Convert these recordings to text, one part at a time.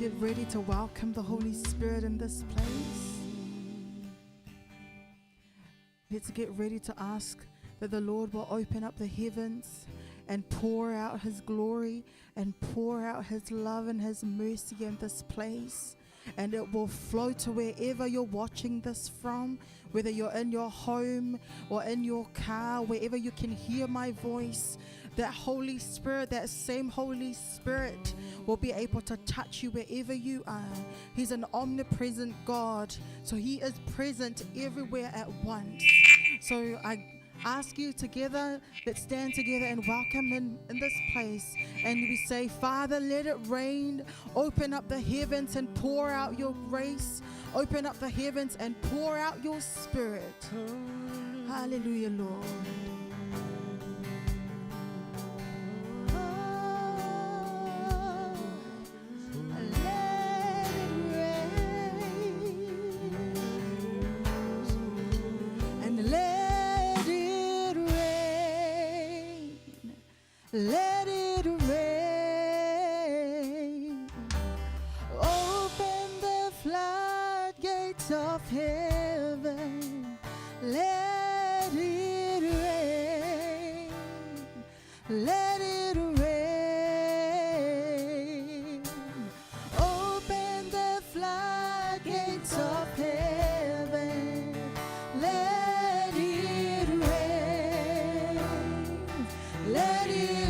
get ready to welcome the Holy Spirit in this place. Let's get ready to ask that the Lord will open up the heavens and pour out His glory and pour out His love and His mercy in this place. And it will flow to wherever you're watching this from, whether you're in your home or in your car, wherever you can hear my voice. That Holy Spirit, that same Holy Spirit will be able to touch you wherever you are. He's an omnipresent God, so He is present everywhere at once. So I ask you together, let's stand together and welcome Him in this place. And we say, Father, let it rain. Open up the heavens and pour out your grace. Open up the heavens and pour out your Spirit. Hallelujah, Lord. Let it rain. Open the floodgates of heaven. Let it rain. Let it rain. Open the floodgates of heaven. Let it rain. Let it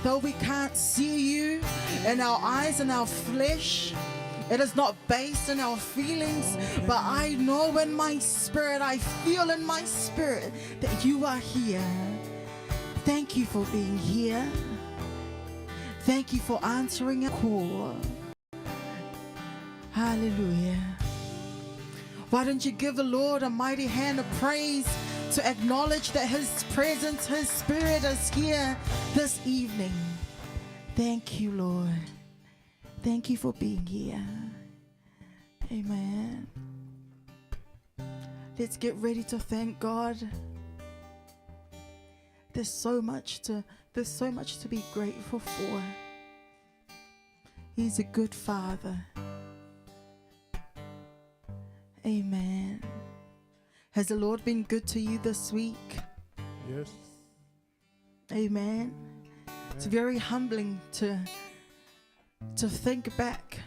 though we can't see you in our eyes and our flesh, it is not based on our feelings, but I know in my spirit, I feel in my spirit that you are here. Thank you for being here. Thank you for answering a call. Hallelujah. Why don't you give the Lord a mighty hand of praise to acknowledge that His presence, His Spirit is here this evening. Thank you, Lord. Thank you for being here. Amen. Let's get ready to thank God. There's so much to be grateful for. He's a good Father. Amen. Has the Lord been good to you this week? Yes. Amen. It's very humbling to think back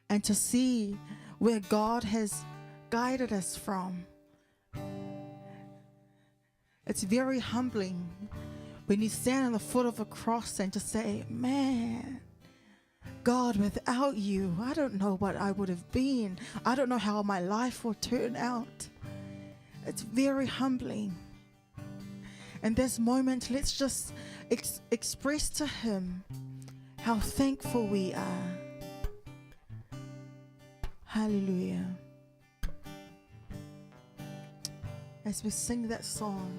and to see where God has guided us from. It's very humbling when you stand on the foot of a cross and to say, man, God, without you, I don't know what I would have been. I don't know how my life will turn out. It's very humbling. And this moment, let's just express to Him how thankful we are. Hallelujah. As we sing that song.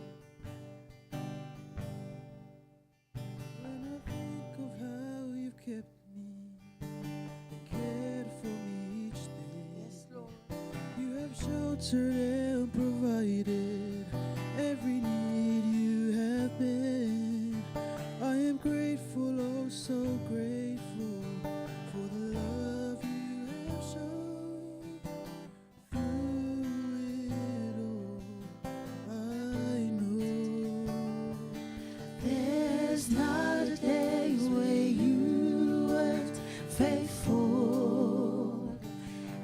When I think of how you've kept me and cared for me each day, Yes, Lord. you have sheltered and provided every need you have been. I am grateful, oh so grateful for the love you have shown. Through it all, I know There's not a day where you weren't faithful.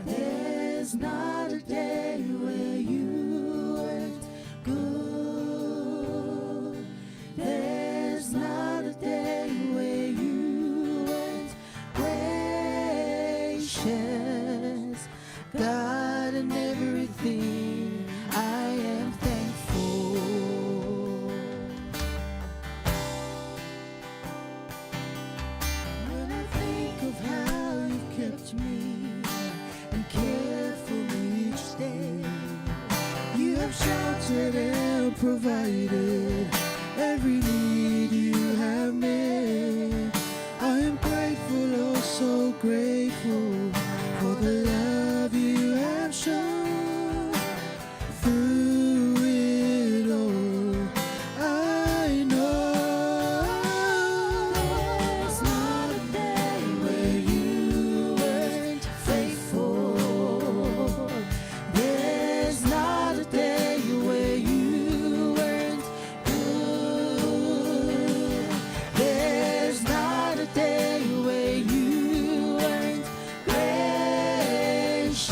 There's not a day where you weren't good. There's not a day where you weren't gracious. God, in everything, I am thankful. when I think of how you've kept me and cared for me each day. You have sheltered and provided every need you have made. I am grateful, oh so grateful for the love you have shown. Through it all, I know There's not a day where you weren't faithful. There's not a day where you weren't good. There's not a day where you weren't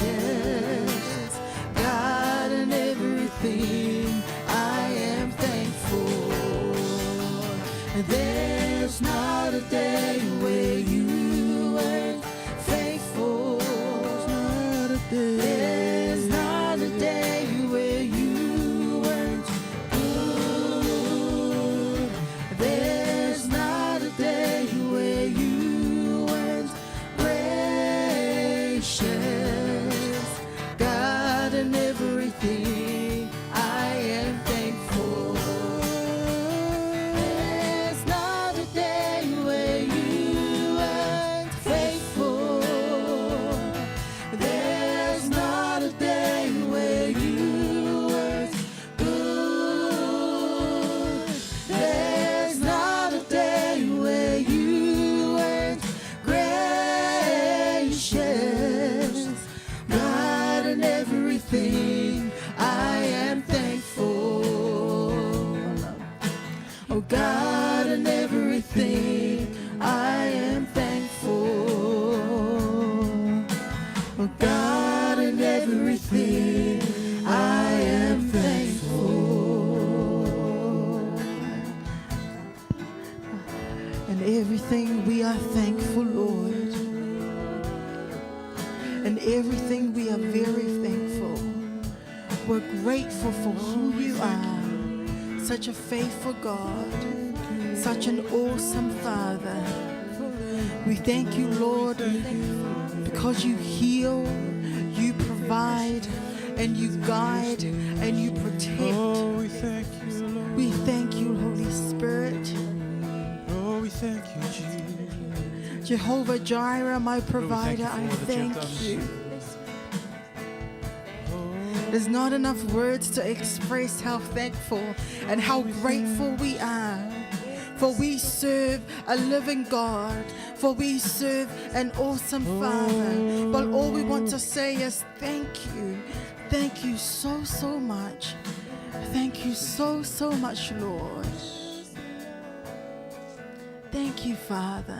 gracious. God, in everything, I am thankful. There's not a day where you weren't faithful. not a day. There's not a day where you weren't good. There's not a day where you weren't gracious. God, in everything, I am thankful. There's not a day where you weren't faithful. There's not a day where you weren't good. There's not a day where you weren't gracious. God, in everything, I am thankful. Oh God, in everything, I am thankful. Oh God, in everything, I am thankful. In everything we are thankful, Lord. In everything we are very thankful. We're grateful for who you are. Such a faithful God. Such an awesome Father. We thank you, Lord, because you heal, you provide, and you guide and you protect. Oh, we thank you, Lord. We thank you, Holy Spirit. Oh, we thank you, Jesus. Jehovah Jireh, my provider, you I for all that you've thank done. you. There's not enough words to express how thankful and how grateful we are. For we serve a living God. For we serve an awesome Father. But all we want to say is thank you. Thank you so, so much. Thank you so, so much, Lord. Thank you, Father.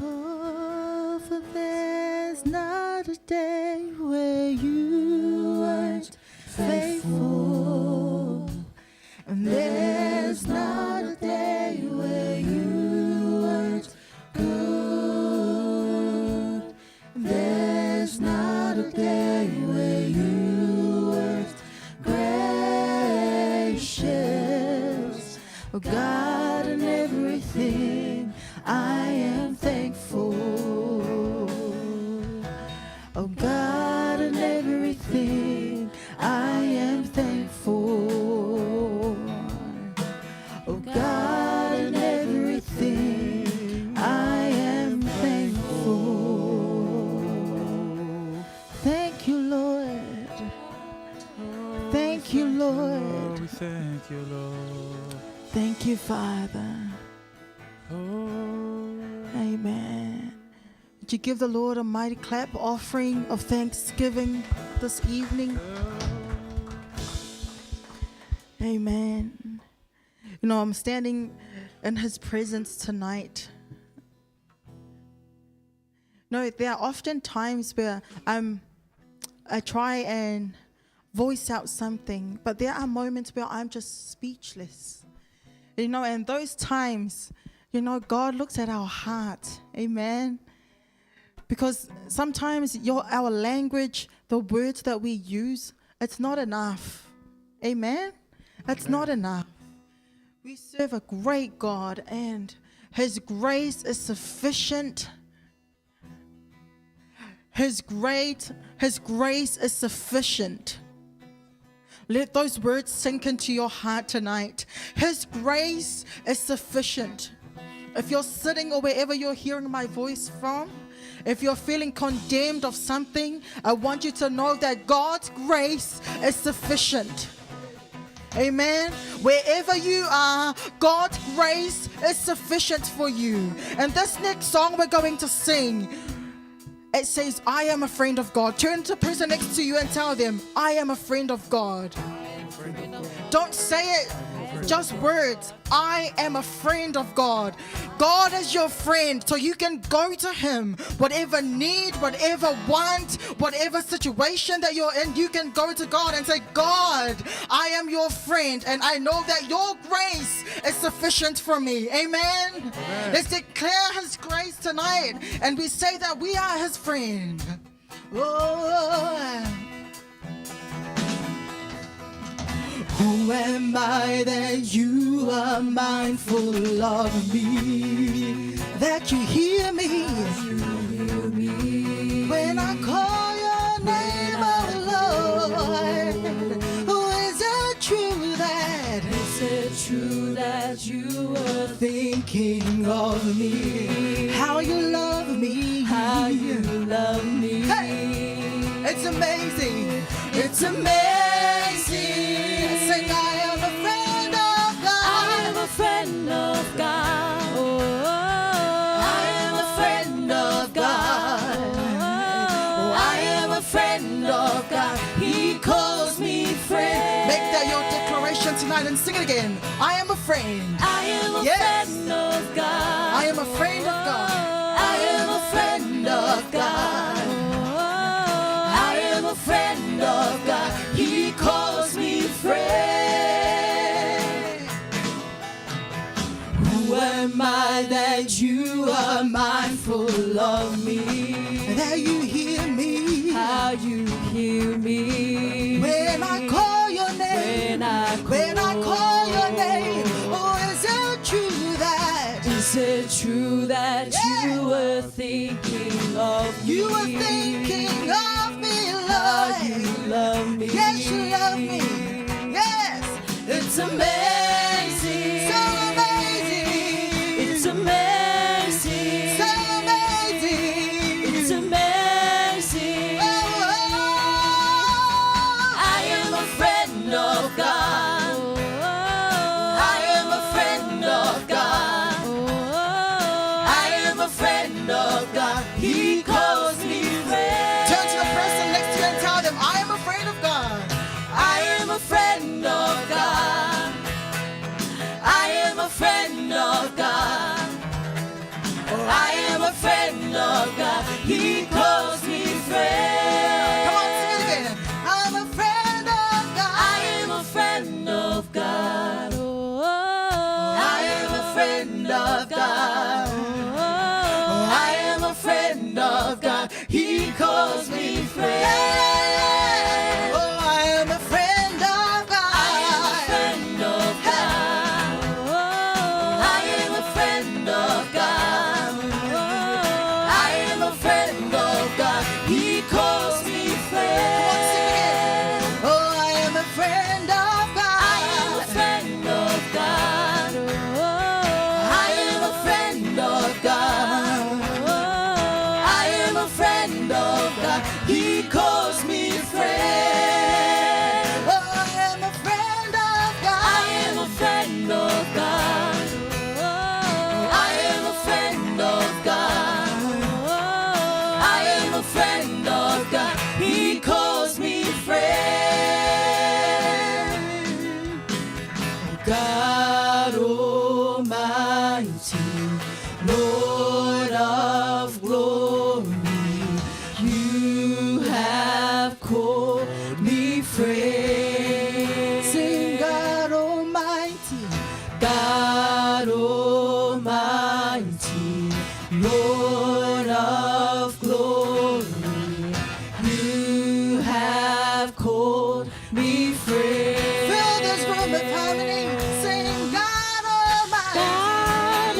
Oh, for there's not a day where you weren't faithful, and there's not a day where you weren't good, and there's not a day where you weren't gracious. Oh God, in everything I am thankful. Oh God, in everything I am thankful. Oh God, in everything I am thankful. Thank you, Lord. Thank you, Lord. We thank you, Lord. Thank you, Father. Oh, Amen. Would you give the Lord a mighty clap offering of thanksgiving this evening? Amen. You know, I'm standing in His presence tonight. No, there are often times where I try and voice out something, but there are moments where I'm just speechless. You know, and those times, you know, God looks at our heart. Amen. Because sometimes our language, the words that we use, it's not enough. Amen. It's not enough. We serve a great God, and His grace is sufficient. His grace is sufficient. Let those words sink into your heart tonight. His grace is sufficient. If you're sitting or wherever you're hearing my voice from, if you're feeling condemned of something, I want you to know that God's grace is sufficient. Amen. Wherever you are, God's grace is sufficient for you. And this next song we're going to sing, it says, I am a friend of God. Turn to the person next to you and tell them, I am a friend of God. Don't say it, just words. I am a friend of God. God is your friend, so you can go to Him. Whatever need, whatever want, whatever situation that you're in, you can go to God and say, God, I am your friend, and I know that your grace is sufficient for me. Amen. Let's declare His grace tonight, and we say that we are His friend. Oh. Who am I that you are mindful of me? That you hear me when I call your name, oh Lord. Oh, is it true that? Is it true that you are thinking of me? How you love me? How you love me? Hey, it's amazing. It's amazing. Sing, I am a friend of God. I am a friend of God. Oh, I am a friend of God. oh, I am a friend of God. He calls me friend. Make that your declaration tonight and sing it again. I am a friend. I am a friend of God. I am a friend of God. I am a friend of God. I am a friend of God. He calls me friend. Who am I that you are mindful of me? That you hear me. How you hear me When I call your name. when I call your name. Oh, is it true that? Is it true that Yeah. you were thinking of me. You are thinking of me, How Lord. you love me. Yes, you love me. Yes. It's amazing. So amazing. It's amazing. So amazing. It's amazing. Oh, I am a friend of God. I am a friend of God. I am a friend of God. He calls me friend. turn to the person next to you and tell them, I am a friend of God. I am a friend of God. I am a friend of God. I am a friend of God. He calls me friend. Come on, sing it again. I'm a friend of God. I am a friend of God. I am a friend of God. I am a friend of God. He calls me friend. Oh, I am a friend of God. I am a friend of God. I am a friend of God. I am a friend of God. He calls me friend. Come on, sing it again. Oh, I am a friend of God. I am a friend of God. I am a friend of God. I am a friend of God. He calls me friend. Oh, I am a friend of God. I am a friend of God. I am a friend of God. I am a friend of God. He calls me friend. God Almighty, Lord of glory, you have called me friend. Sing God Almighty. God Almighty, Lord of glory, you have called me friend. Fill this room with harmony. Sing God Almighty. God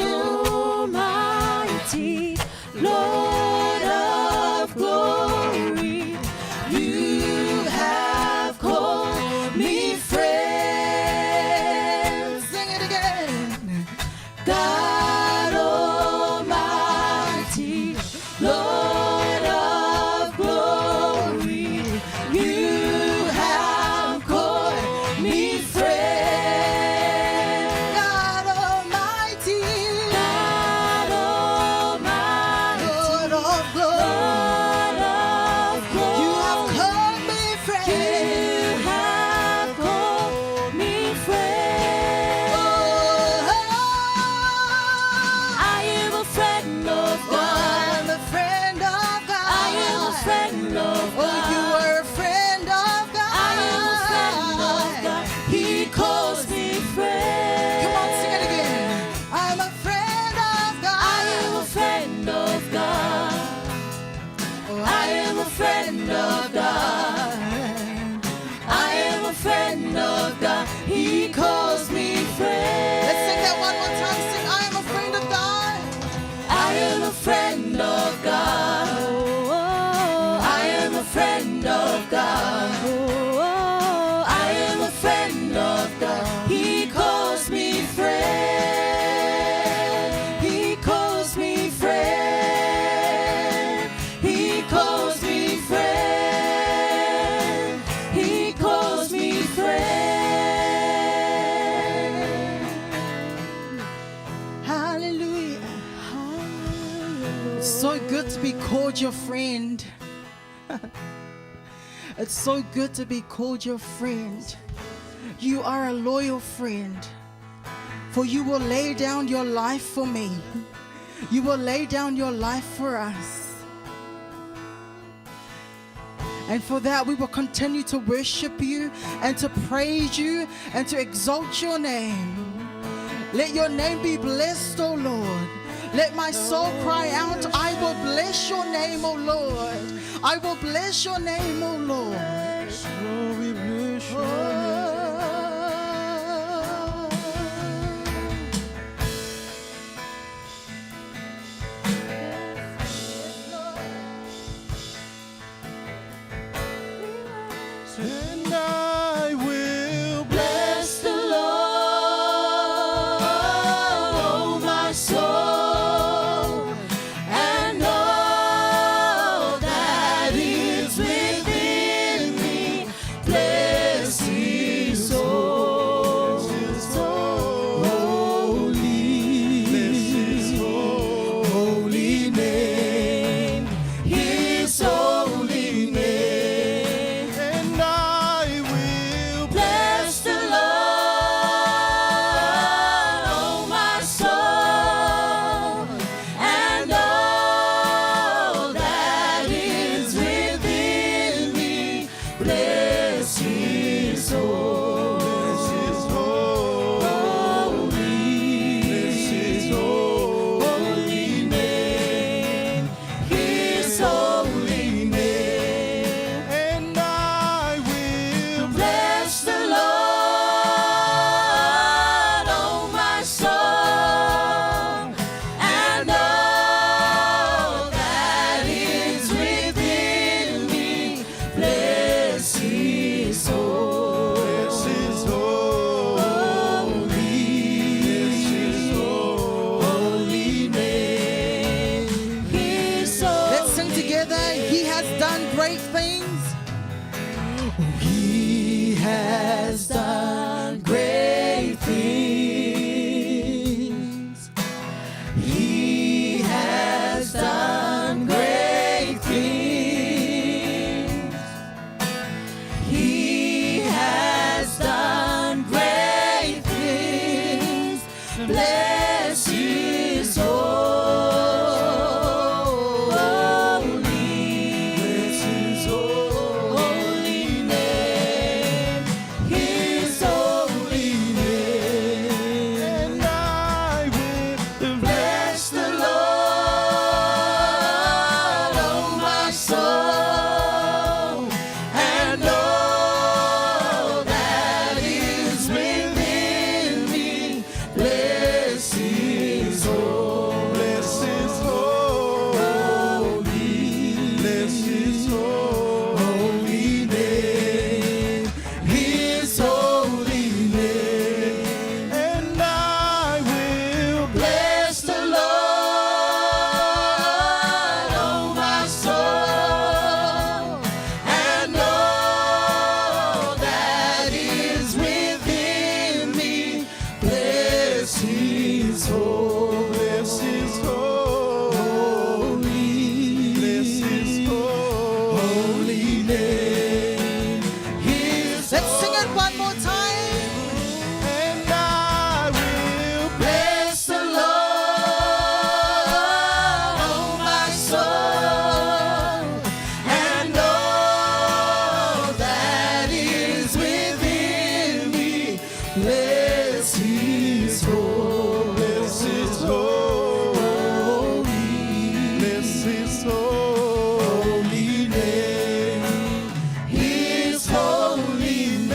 Almighty, Lord of glory, you have called me friend. Sing it again. God Almighty, Lord of glory, you have called me friend. God Almighty. God Almighty, Lord of glory. Lord of glory, You have called me friend. you have called me friend. Oh, I am a friend of God. I'm a friend of God. I am a friend of God. Oh, you are a friend of God. I am a friend of God. He calls me friend. Come on, sing it again. I'm a friend of God. I am a friend of God. Oh, I am a friend of God. I am a friend of God. He calls me friend. Let's sing that one more time. Sing, I am a friend of God. I am a friend of God. I am a friend of God. I am a friend of God. He calls me friend. He calls me friend. He calls me friend. He calls me friend. Hallelujah. It's so good to be called your friend. It's so good to be called your friend. You are a loyal friend. For you will lay down your life for me. You will lay down your life for us. And for that, we will continue to worship you and to praise you and to exalt your name. Let your name be blessed, O Lord. Let my soul cry out, I will bless your name, O Lord. I will bless your name, O Lord. Oh, we bless your name. Oh. And I will Bless the Lord, oh my soul, and all that is within me. Bless His holy name, His holy name. and I will Bless the Lord, oh my soul, and all that is within me. Bless His holy name, His holy name. and I will Bless the Lord, oh my soul, and all that is within me. Bless His holy name, His holy. Let's sing together. He has done great things. He has done great things. He has done great things. He has done great things. Bless His holy name, His holy name. and I will Bless the Lord, oh my soul, and all that is within me. Bless His holy name, His holy name. and I will Bless the Lord, oh my soul, and all that is within me. Bless His holy name. Let's sing it one more time. and I will Bless the Lord, oh my soul, and all that is within me. Bless His holy name, His holy name.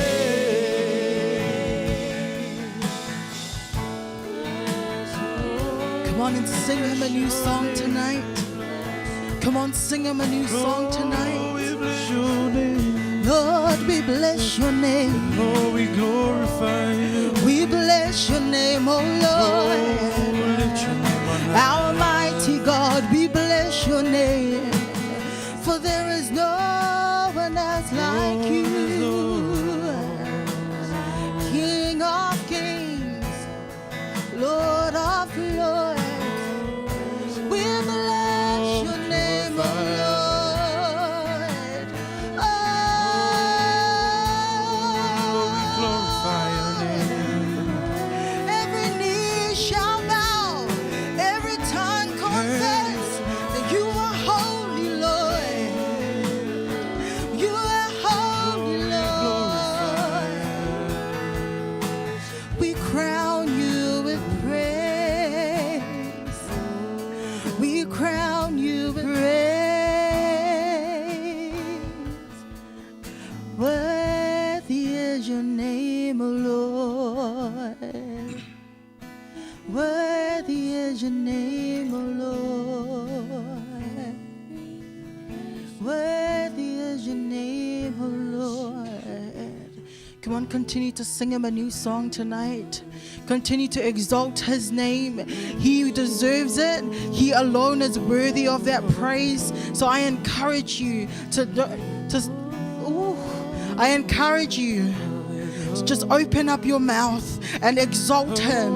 Come on and sing Him a new song tonight. Come on, sing Him a new song tonight. we bless your name. Lord, we bless your name. Oh, we glorify you. We bless your name, oh Lord. Lift your name on high. Almighty God, we bless your name. For there is no one else like you. King of kings, Lord of lords. We bless your name, oh Lord. We glorify your name. Every knee shall bow, every tongue confess that you are holy, Lord. You are holy, Lord. We crown you with praise. We crown you with praise. Worthy is your name, O Lord. Worthy is your name, O Lord. Worthy is your name, O Lord. Come on, continue to sing him a new song tonight. Continue to exalt his name. He deserves it. He alone is worthy of that praise. So I encourage you to just open up your mouth and exalt him.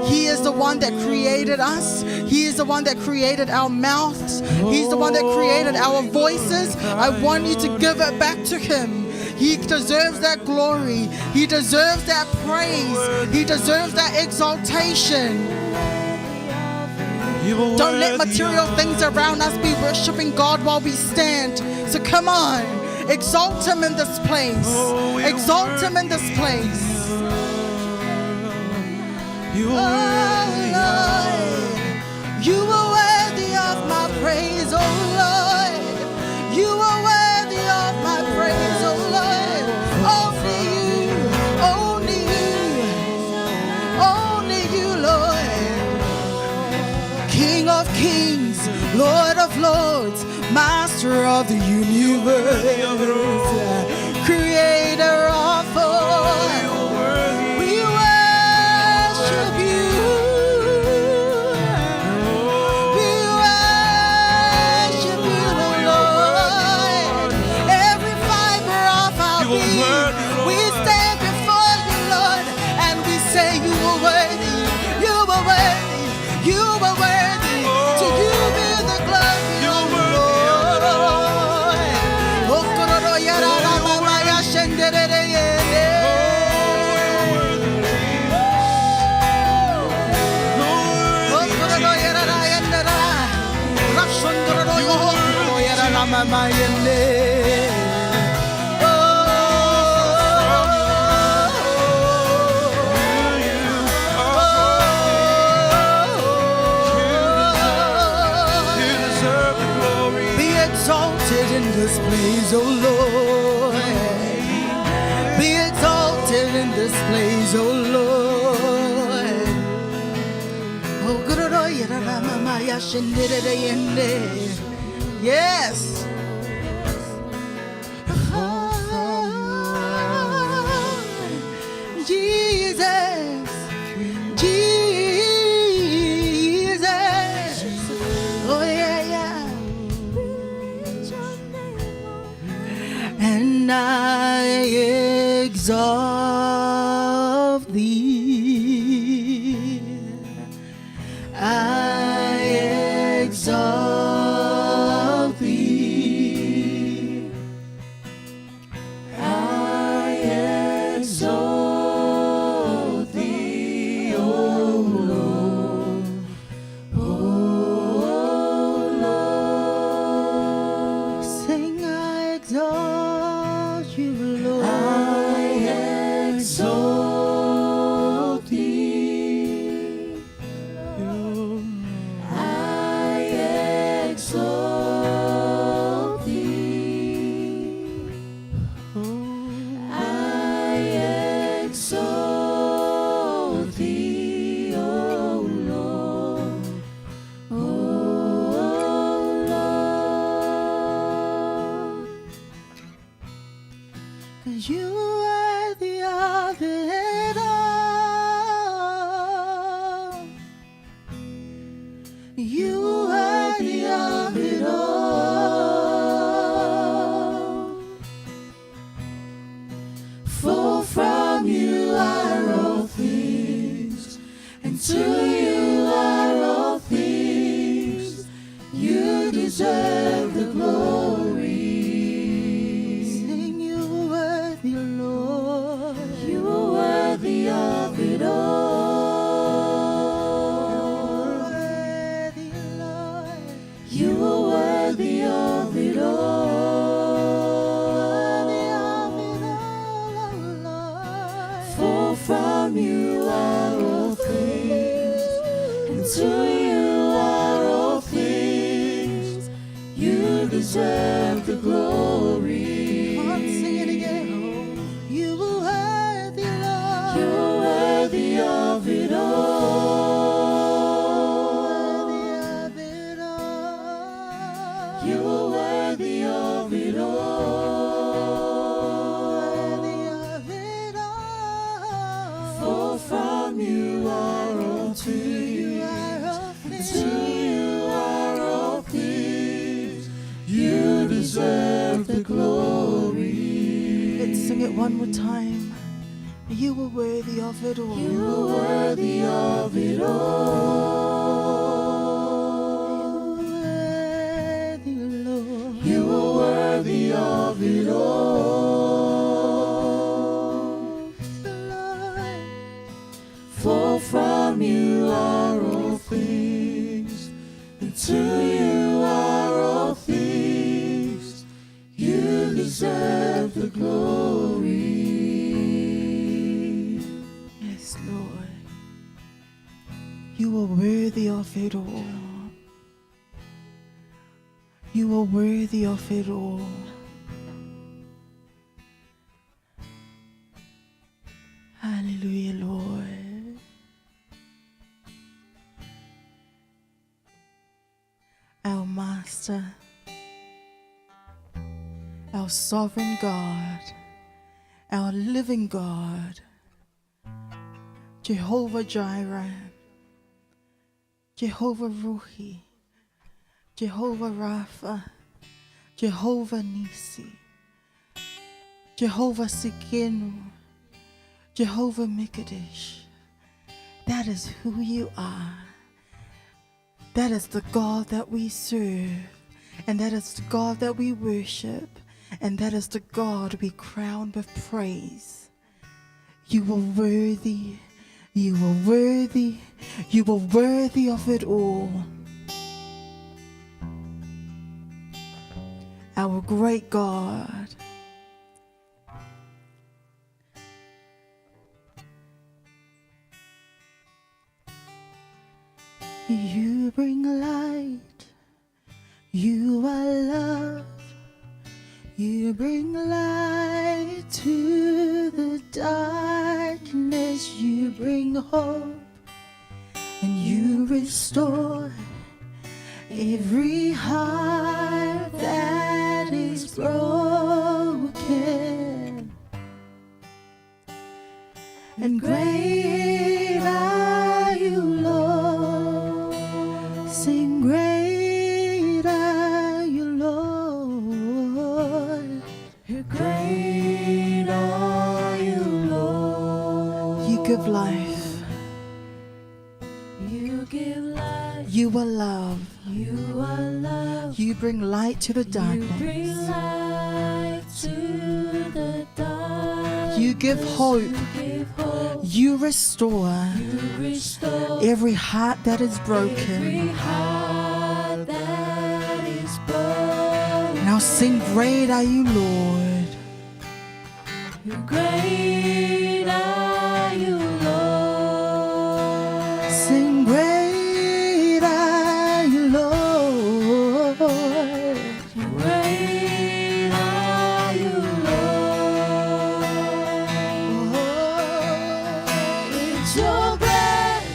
He is the one that created us. He is the one that created our mouths. He's the one that created our voices. I want you to give it back to him. He deserves that glory. He deserves that praise. He deserves that exaltation. Don't let material things around us be worshiping God while we stand. So come on, exalt him in this place. Exalt him in this place. You are worthy of my praise, oh Lord. You are worthy of my praise, oh Lord. Only you, Lord. King of kings, Lord of lords, Master of the universe, Creator of all. We worship you. We worship you, Lord. Every fiber of our being, we stand before you, Lord, and we say you are worthy. You are worthy. You are worthy. To you be the glory, oh Lord. Oh, kororo yara rama maya shenderere yene. Oh, kororo yara ra yendera. Rashondoro yo kororo yara rama maya yene. Be exalted in this place, oh Lord. Be exalted in this place, oh Lord. Oh, kororo yara rama maya shenderere yene. Yes. Jesus, Jesus, oh yeah, yeah. And I exalt thee. I exalt thee. I exalt thee, oh Lord. Oh Lord. Sing, I exalt you, Lord. I exalt thee. I exalt thee. I exalt thee, oh Lord. Oh Lord. 'Cause you are worthy of it all. You are worthy of it all. For from you are all things, and to you are all things. You deserve the glory. Sing, you are worthy, Lord. You are worthy of it all. Worthy, Lord. You are worthy of it all. Worthy of it all, oh Lord. For from you are all things, and to you are all things. You deserve the glory. Come on, sing it again. You are worthy, Lord. You are worthy of it all. Worthy of it all. You are worthy of it all. Worthy of it all. glory. Let's sing it one more time. You were worthy of it all. You are worthy of it all. Worthy, Lord. You are worthy of it all. Lord. For from you are all things, and to you are all things. You deserve the glory. Yes, Lord. You are worthy of it all. You are worthy of it all. Hallelujah, Lord. Our Master, our sovereign God, our living God, Jehovah Jireh, Jehovah Ruhi, Jehovah Rapha, Jehovah Nisi, Jehovah Sikenu, Jehovah Mikadesh. That is who you are. That is the God that we serve, and that is the God that we worship, and that is the God we crown with praise. You are worthy, you are worthy, you are worthy of it all. Our great God. You bring light, you are love, you bring light to the darkness, you bring hope, and you restore every heart that is broken. And great are you, Lord. Sing, great are you, Lord. Great are you, Lord. You give life. You give life. You are love. You are love. You bring light to the You darkness. bring light to the dark. You give hope. You give hope. You restore You restore every heart that is every broken. heart that is broken. Now sing, great are you, Lord. Great are you, Lord. Sing, great are you, Lord. Great are you, Lord. It's your breath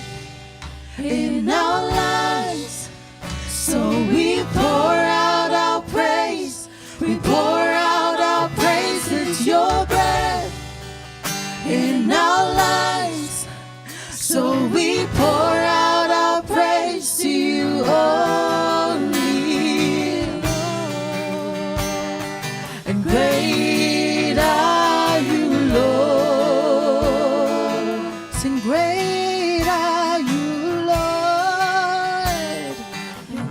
in our lives, so we pour out our praise. We pour out our praise. It's your breath in our lives, so we pour out our praise to you only. And great are you, Lord. Sing, great are you, Lord.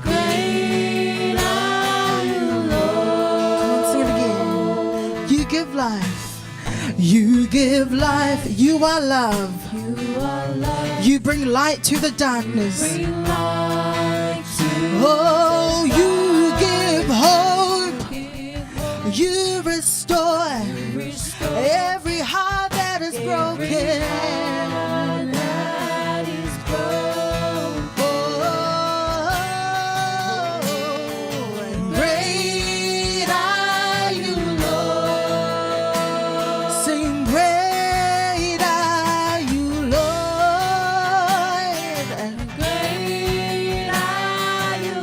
Great are you, Lord. Sing it again. You give life. You give life. You are love. You are love. You bring light to the darkness. Bring light to Oh, you give hope. give hope. You restore Restore every heart that is broken. that is broken. Oh, and great are you, Lord. Sing, great are you, Lord. And Great are you,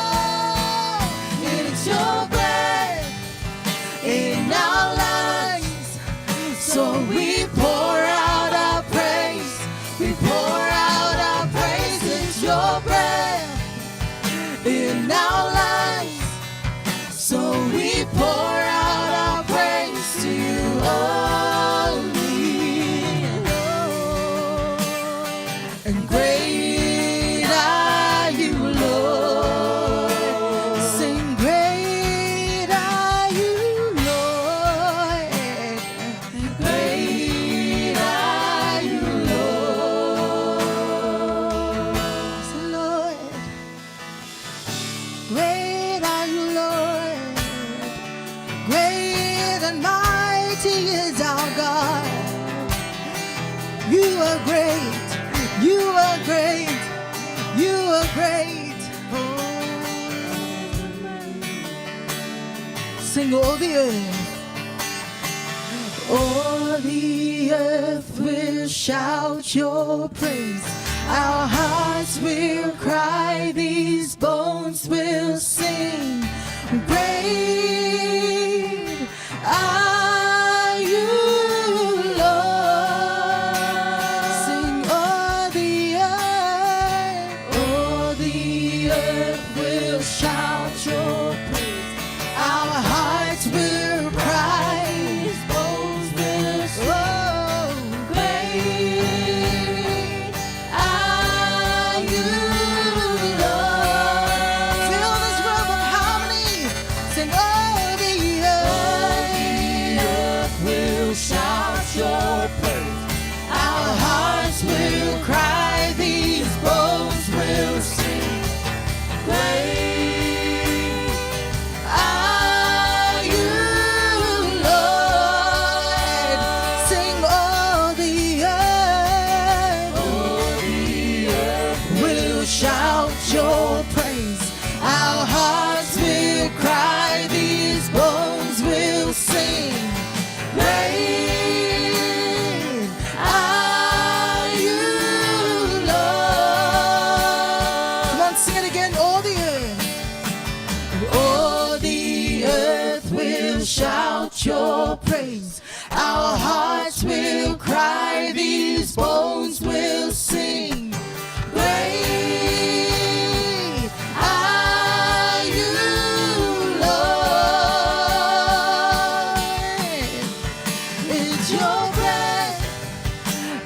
Lord. It's your breath in our lives, and mighty is our God. You are great. You are great. You are great. Sing all the earth. All the earth will shout your praise. Our hearts will cry, these bones will sing. Great are you, Lord. Sing all the earth will shout your praise. Our hearts will cry, these bones will sing. Great are you, Lord. Fill this room with harmony. Sing all the earth will shout your praise. Our hearts will cry, these bones will sing. Great are you, Lord. Sing all the earth will shout your praise. Our hearts will cry, these bones will sing. Great are you, Lord. Come on, sing it again. All the earth will shout your praise. Our hearts will cry, these bones will sing. Great are you, Lord. It's your breath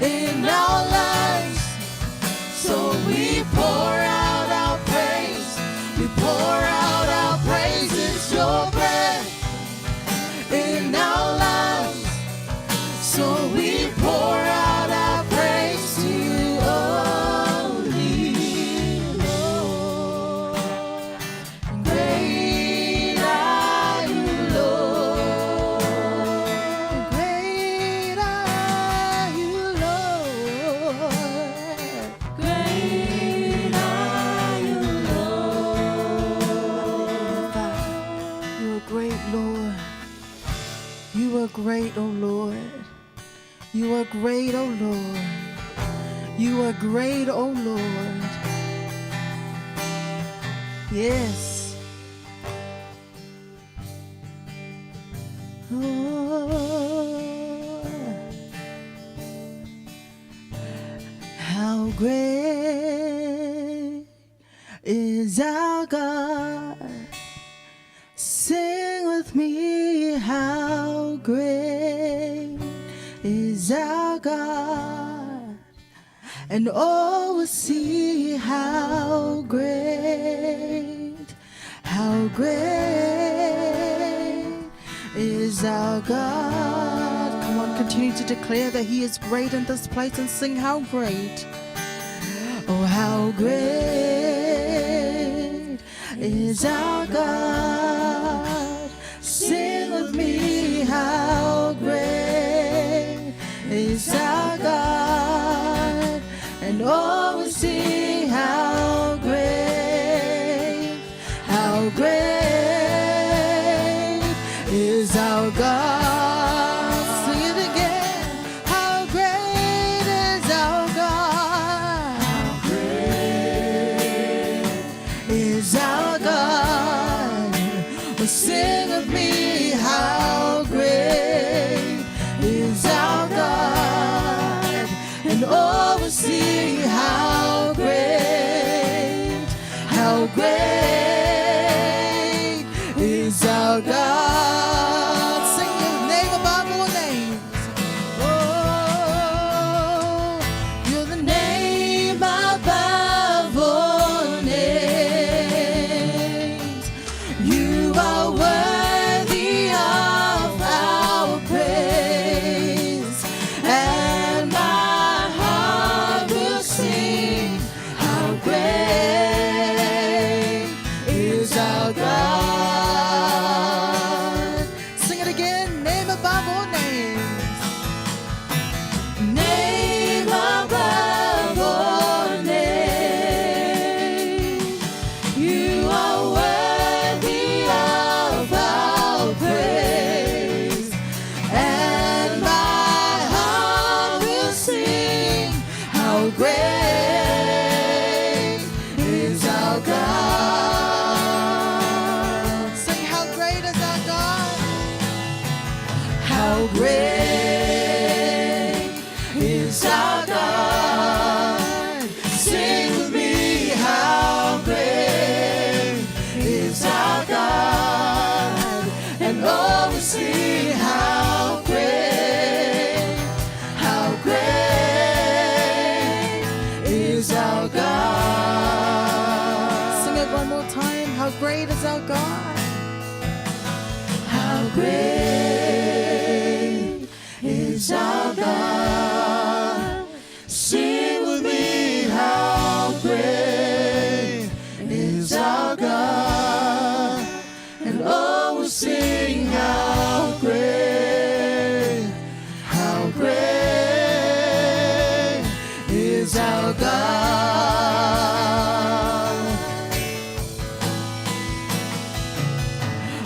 in our lives, so we pour out our praise. We pour out our praise. It's your breath in our lives, so we pour out our praise to you only, Lord. Great are you, Lord. Great are you, Lord. Great are you, Lord. You are great, Lord. You are great, oh Lord. You are great, oh Lord. You are great, oh Lord. Yes. Oh, how great is our God. Sing with me, how great is our God. And all will see how great is our God. Come on, continue to declare that He is great in this place and sing how great. Oh, how great is our God. Sing with me, how great is our God. And all will see how great is our God. Sing it again. How great is our God. How great is our God. Oh, sing with me, how great is our God. And all will see how great is our God. Sing it above all names. Name above all names. You are worthy of our praise, and my heart will sing how great is our God. Sing, how great is our God. How great is our God. Sing with me, how great is our God. And oh, we sing how great is our God. Sing it one more time. How great is our God. How great is our God. Sing with me, how great is our God. And oh, we'll sing how great is our God.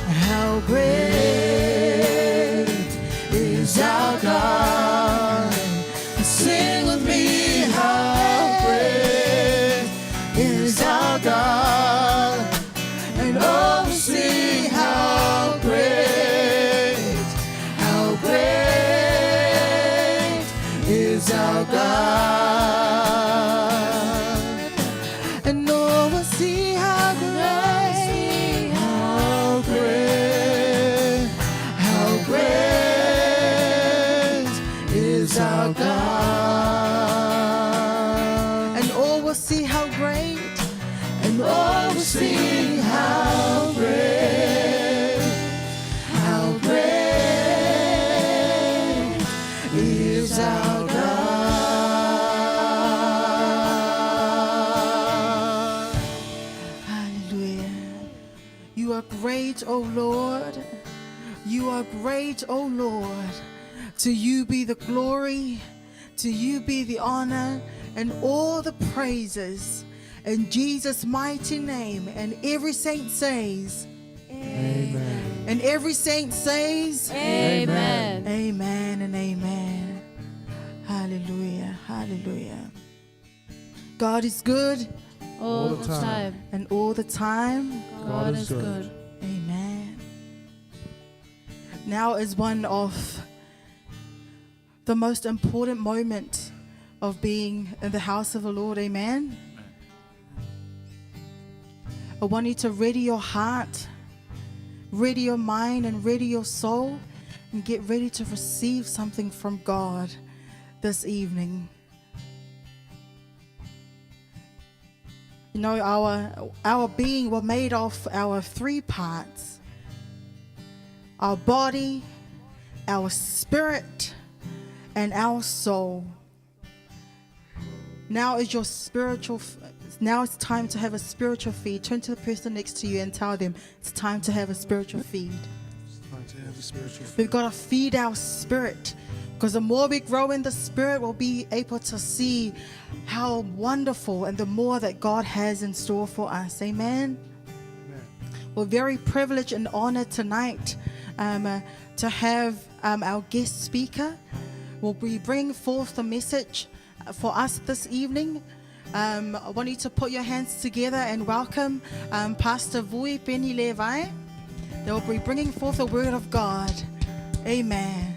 How great is our God. Sing with me, how great is our God. And oh, sing how great is our God. And oh, we'll see how great is our God. And all will see how great. And all will sing how great is our God. Hallelujah. You are great, O Lord. You are great, O Lord. To you be the glory, to you be the honor, and all the praises. In Jesus' mighty name. And every saint says, Amen. and every saint says, Amen. Amen and amen. Hallelujah. Hallelujah. God is good, All the time. and all the time. God is good. Amen. Now is one of the most important moment of being in the house of the Lord. Amen. I want you to ready your heart, ready your mind, and ready your soul, and get ready to receive something from God this evening. You know, our being were made of our three parts: our body, our spirit, and our soul. Now is your spiritual. Now it's time to have a spiritual feed. Turn to the person next to you and tell them it's time to have a spiritual feed. We've got to feed our spirit, because the more we grow in the spirit, we'll be able to see how wonderful and the more that God has in store for us. Amen. We're very privileged and honored tonight to have our guest speaker. Will be bringing forth the message for us this evening. I want you to put your hands together and welcome Pastor Vui Penny Levi. They will be bringing forth the word of God. Amen.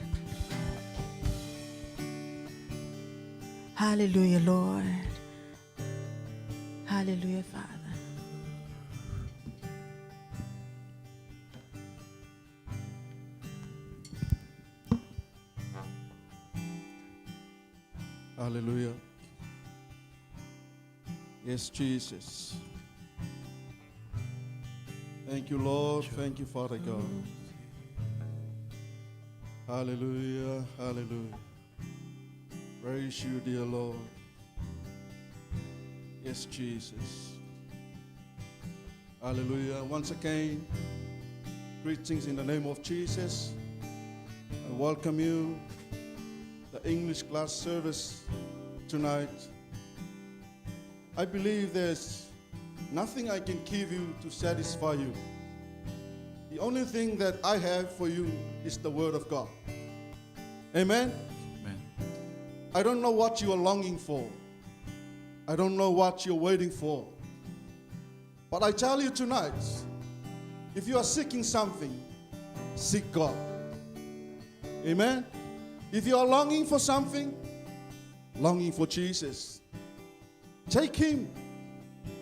Hallelujah, Lord. Hallelujah, Father. Hallelujah. Yes, Jesus. Thank you, Lord. Thank you, Father God. Hallelujah. Hallelujah. Praise you, dear Lord. Yes, Jesus. Hallelujah. Once again, greetings in the name of Jesus. I welcome you, the English class service tonight. I believe there's nothing I can give you to satisfy you. The only thing that I have for you is the Word of God. Amen? Amen. I don't know what you are longing for. I don't know what you're waiting for. But I tell you tonight, if you are seeking something, seek God. Amen? If you are longing for something, longing for Jesus, take Him,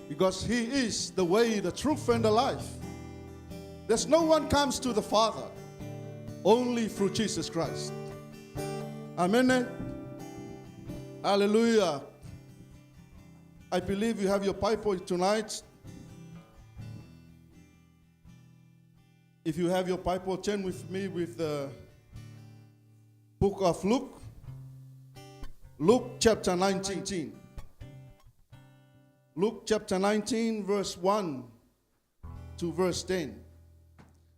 because He is the way, the truth, and the life. There's no one comes to the Father only through Jesus Christ. Amen. Hallelujah. I believe you have your Bible tonight. If you have your Bible, turn with me with the book of Luke. Luke chapter 19. Luke chapter 19, verse 1 to verse 10.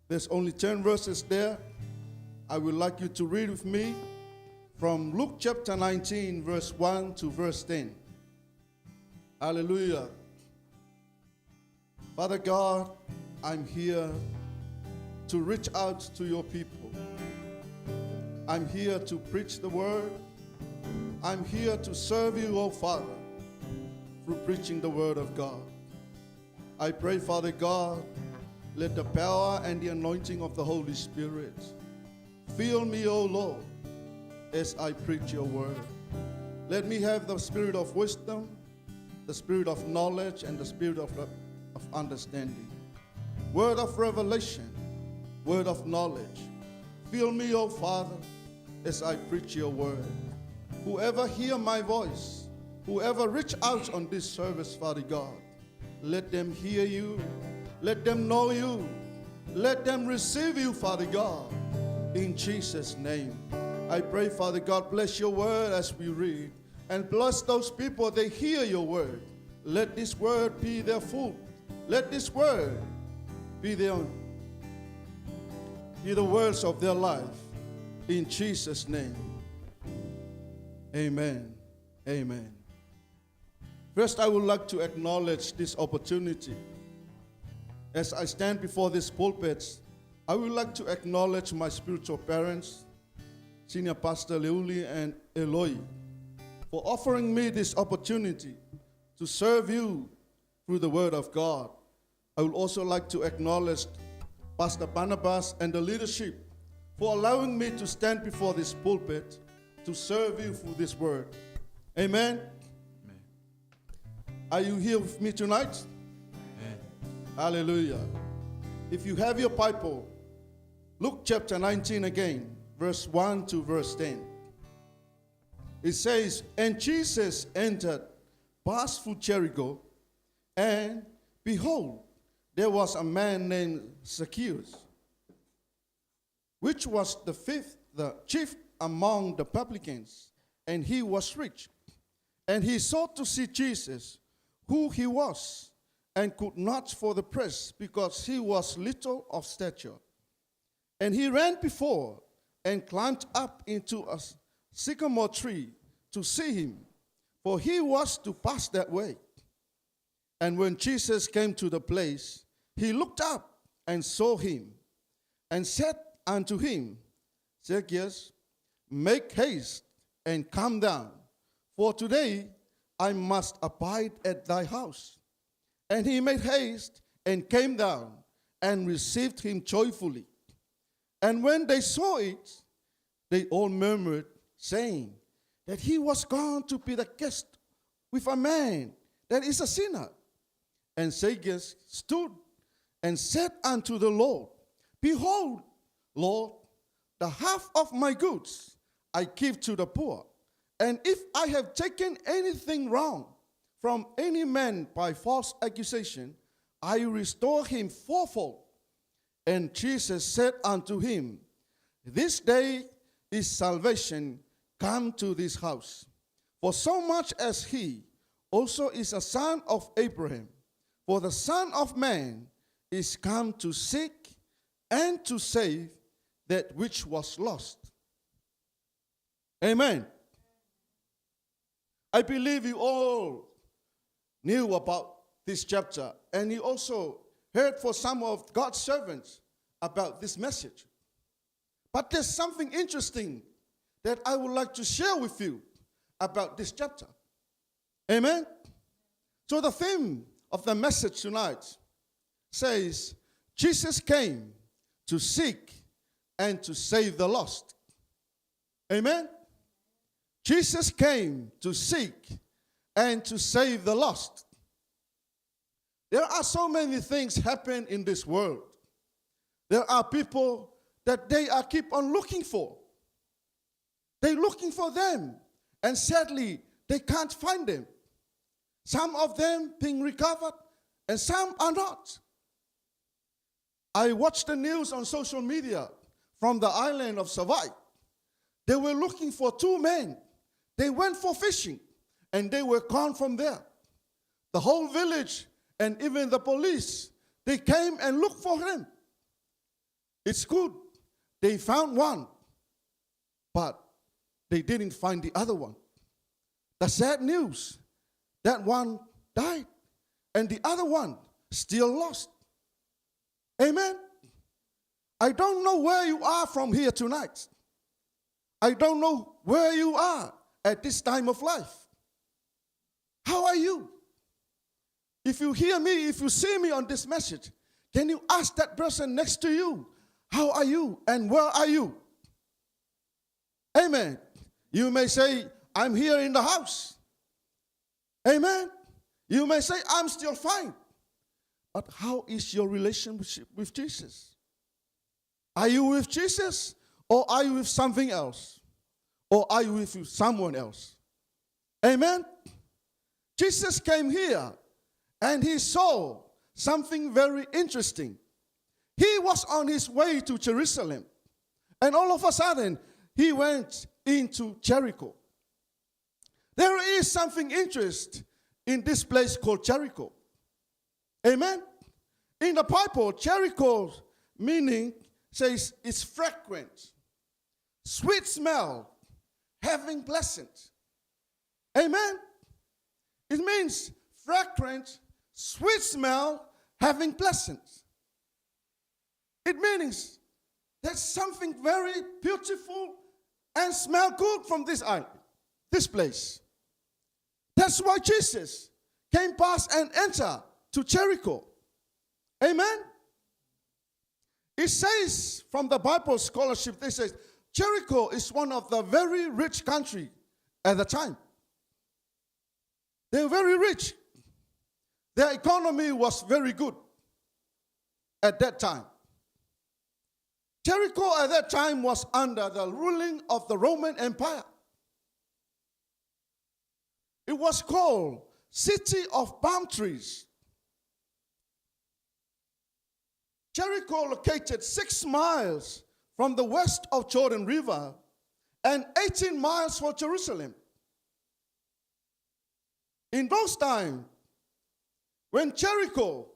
There's only 10 verses there. I would like you to read with me from Luke chapter 19, verse 1 to verse 10. Hallelujah. Father God, I'm here to reach out to your people. I'm here to preach the word. I'm here to serve you, oh Father, through preaching the word of God. I pray, Father God, let the power and the anointing of the Holy Spirit fill me, O Lord, as I preach your word. Let me have the spirit of wisdom, the spirit of knowledge, and the spirit of understanding. Word of revelation, word of knowledge. Fill me, O Father, as I preach your word. Whoever hear my voice, whoever reach out on this service, Father God, let them hear you. Let them know you. Let them receive you, Father God. In Jesus' name. I pray, Father God, bless your word as we read. And bless those people, they hear your word. Let this word be their food. Let this word be the words of their life. In Jesus' name. Amen. Amen. First, I would like to acknowledge this opportunity. As I stand before this pulpit, I would like to acknowledge my spiritual parents, Senior Pastor Leuli and Eloi, for offering me this opportunity to serve you through the Word of God. I would also like to acknowledge Pastor Barnabas and the leadership for allowing me to stand before this pulpit to serve you through this Word. Amen? Amen. Are you here with me tonight? Amen. Hallelujah. If you have your Bible, Luke chapter 19 again, verse 1 to verse 10. It says, "And Jesus entered, passed through Jericho, and behold, there was a man named Zacchaeus, which was the chief among the publicans, and he was rich. And he sought to see Jesus, who he was, and could not for the press, because he was little of stature. And he ran before and climbed up into a sycamore tree to see him, for he was to pass that way. And when Jesus came to the place, he looked up and saw him, and said unto him, Zacchaeus, make haste and come down, for today I must abide at thy house. And he made haste and came down and received him joyfully. And when they saw it, they all murmured, saying that he was gone to be the guest with a man that is a sinner. And Zacchaeus stood and said unto the Lord, Behold, Lord, the half of my goods I give to the poor. And if I have taken anything wrong from any man by false accusation, I restore him fourfold. And Jesus said unto him, This day is salvation come to this house. For so much as he also is a son of Abraham. For the Son of Man is come to seek and to save that which was lost. Amen. I believe you all knew about this chapter, and you also heard for some of God's servants about this message. But there's something interesting that I would like to share with you about this chapter. Amen? So the theme of the message tonight says, Jesus came to seek and to save the lost. Amen? Jesus came to seek and to save the lost. There are so many things happen in this world. There are people that they are keep on looking for. They're looking for them, and sadly, they can't find them. Some of them being recovered, and some are not. I watched the news on social media from the island of Savai. They were looking for two men. They went for fishing, and they were gone from there. The whole village and even the police, they came and looked for him. It's good. They found one, but they didn't find the other one. The sad news, that one died, and the other one still lost. Amen? I don't know where you are from here tonight. I don't know where you are at this time of life. How are you? If you hear me, if you see me on this message, can you ask that person next to you, how are you and where are you? Amen. You may say, I'm here in the house. Amen. You may say, I'm still fine. But how is your relationship with Jesus? Are you with Jesus, or are you with something else? Or are you with someone else? Amen. Jesus came here and he saw something very interesting. He was on his way to Jerusalem, and all of a sudden he went into Jericho. There is something interesting in this place called Jericho. Amen. In the Bible, Jericho meaning says it's fragrant, sweet smell, having pleasant. Amen. It means fragrant, sweet smell, having pleasant. It means there's something very beautiful and smell good from this island, this place. That's why Jesus came past and entered to Jericho. Amen. It says from the Bible scholarship, they say Jericho is one of the very rich country at the time. They were very rich. Their economy was very good at that time. Jericho at that time was under the ruling of the Roman Empire. It was called City of Palm Trees. Jericho located 6 miles from the west of Jordan River and 18 miles from Jerusalem. In those times, when Jericho,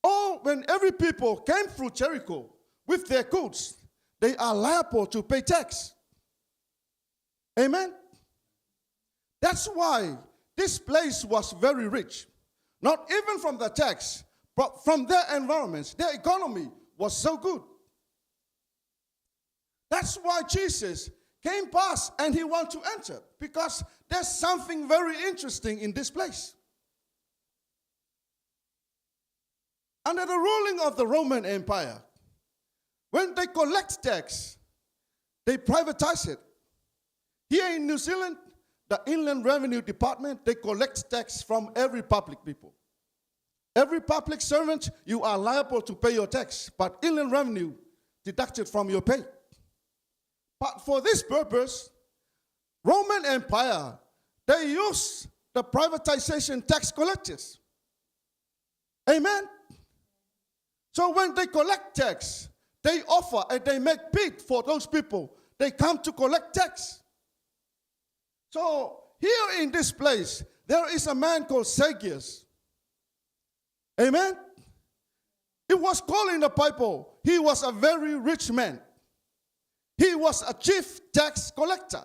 or when every people came through Jericho with their goods, they are liable to pay tax. Amen? That's why this place was very rich. Not even from the tax, but from their environments. Their economy was so good. That's why Jesus came past and he wanted to enter, because there's something very interesting in this place. Under the ruling of the Roman Empire, when they collect tax, they privatize it. Here in New Zealand, the Inland Revenue Department, they collect tax from every public people. Every public servant, you are liable to pay your tax, but Inland Revenue deducted from your pay. But for this purpose, Roman Empire, they use the privatization tax collectors. Amen? So when they collect tax, they offer and they make bid for those people. They come to collect tax. So here in this place, there is a man called Zacchaeus. Amen? It was called in the Bible, he was a very rich man. He was a chief tax collector.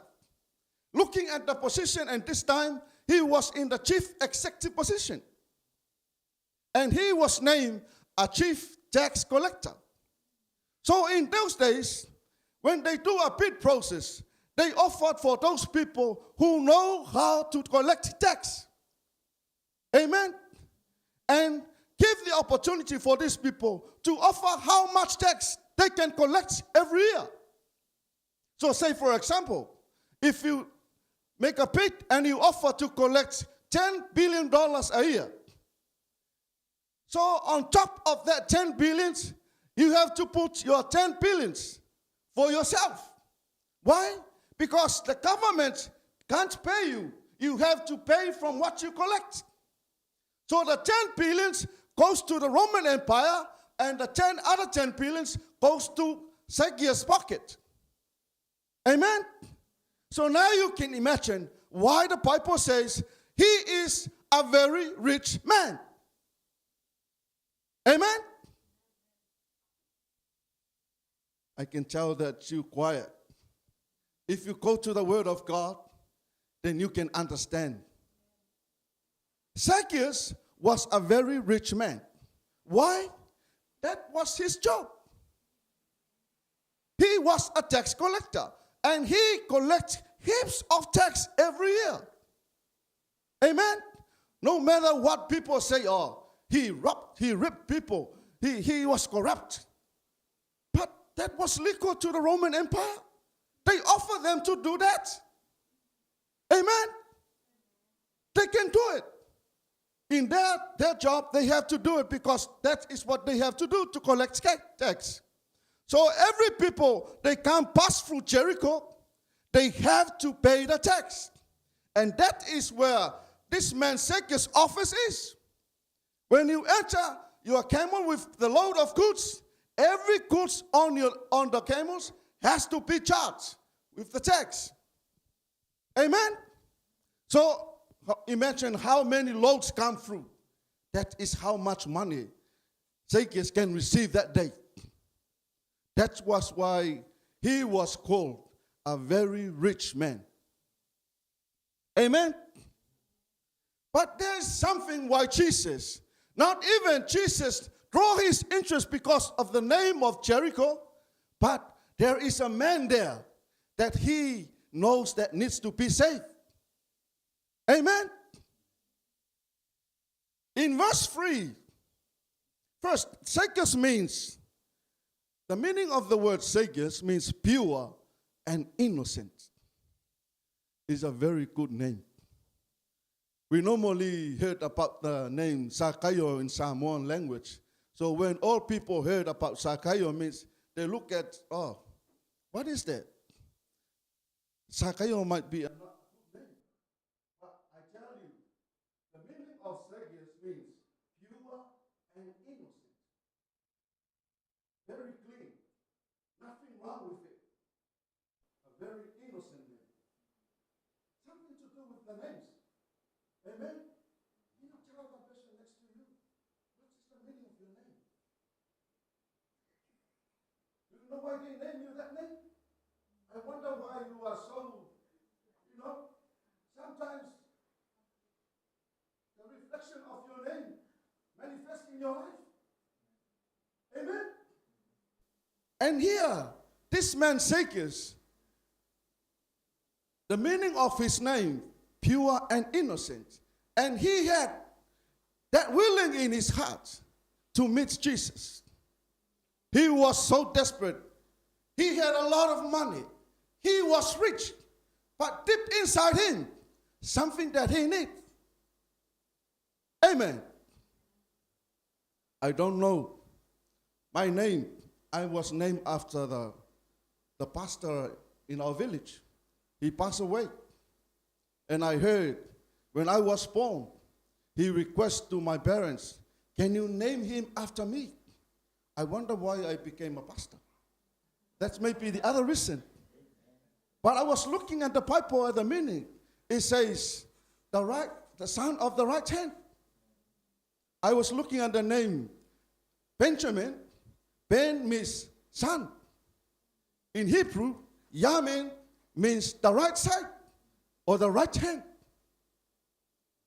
looking at the position, and this time he was in the chief executive position. And he was named a chief tax collector. So in those days, when they do a bid process, they offered for those people who know how to collect tax. Amen? And give the opportunity for these people to offer how much tax they can collect every year. So say, for example, if you make a bid and you offer to collect $10 billion a year, so on top of that 10 billions, you have to put your 10 billions for yourself. Why? Because the government can't pay you. You have to pay from what you collect. So the 10 billions goes to the Roman Empire, and the other 10 billions goes to Zacchaeus' pocket. Amen? So now you can imagine why the Bible says he is a very rich man. Amen? I can tell that you're quiet. If you go to the Word of God, then you can understand. Zacchaeus was a very rich man. Why? That was his job. He was a tax collector, and he collects heaps of tax every year. Amen? No matter what people say, oh, he ripped people, he was corrupt. But that was legal to the Roman Empire. They offer them to do that. Amen? They can do it. In their job, they have to do it because that is what they have to do to collect tax. So every people, they can't pass through Jericho, they have to pay the tax. And that is where this man Zacchaeus' office is. When you enter your camel with the load of goods, every goods on the camels has to be charged with the tax. Amen? So imagine how many loads come through. That is how much money Zacchaeus can receive that day. That was why he was called a very rich man. Amen? But there's something why Jesus, not even Jesus, draw his interest because of the name of Jericho, but there is a man there that he knows that needs to be saved. Amen? In verse 3, first, Zacchaeus means, the meaning of the word Zacchaeus means pure and innocent. It's a very good name. We normally heard about the name Zakayo in Samoan language. So when all people heard about Zakayo, means they look at, oh, what is that? Zakayo might be a good name. But I tell you, the meaning of Zacchaeus means pure and innocent. Very clean. Nothing wrong with it. A very innocent name. Something to do with the names. Amen? You know, tell the person next to you, what is the meaning of your name? Do you know why they name you that name? I wonder why you are so, sometimes the reflection of your name manifests in your life. Amen? And here, this man Zacchaeus, the meaning of his name, pure and innocent. And he had that willing in his heart to meet Jesus. He was so desperate. He had a lot of money. He was rich. But deep inside him, something that he needed. Amen. I don't know. My name, I was named after the pastor in our village. He passed away. And I heard when I was born, he requested to my parents, can you name him after me? I wonder why I became a pastor. That's maybe the other reason. But I was looking at the Bible at the meaning. It says, the son of the right hand. I was looking at the name Benjamin. Ben means son. In Hebrew, Yamin means the right side. or the right hand.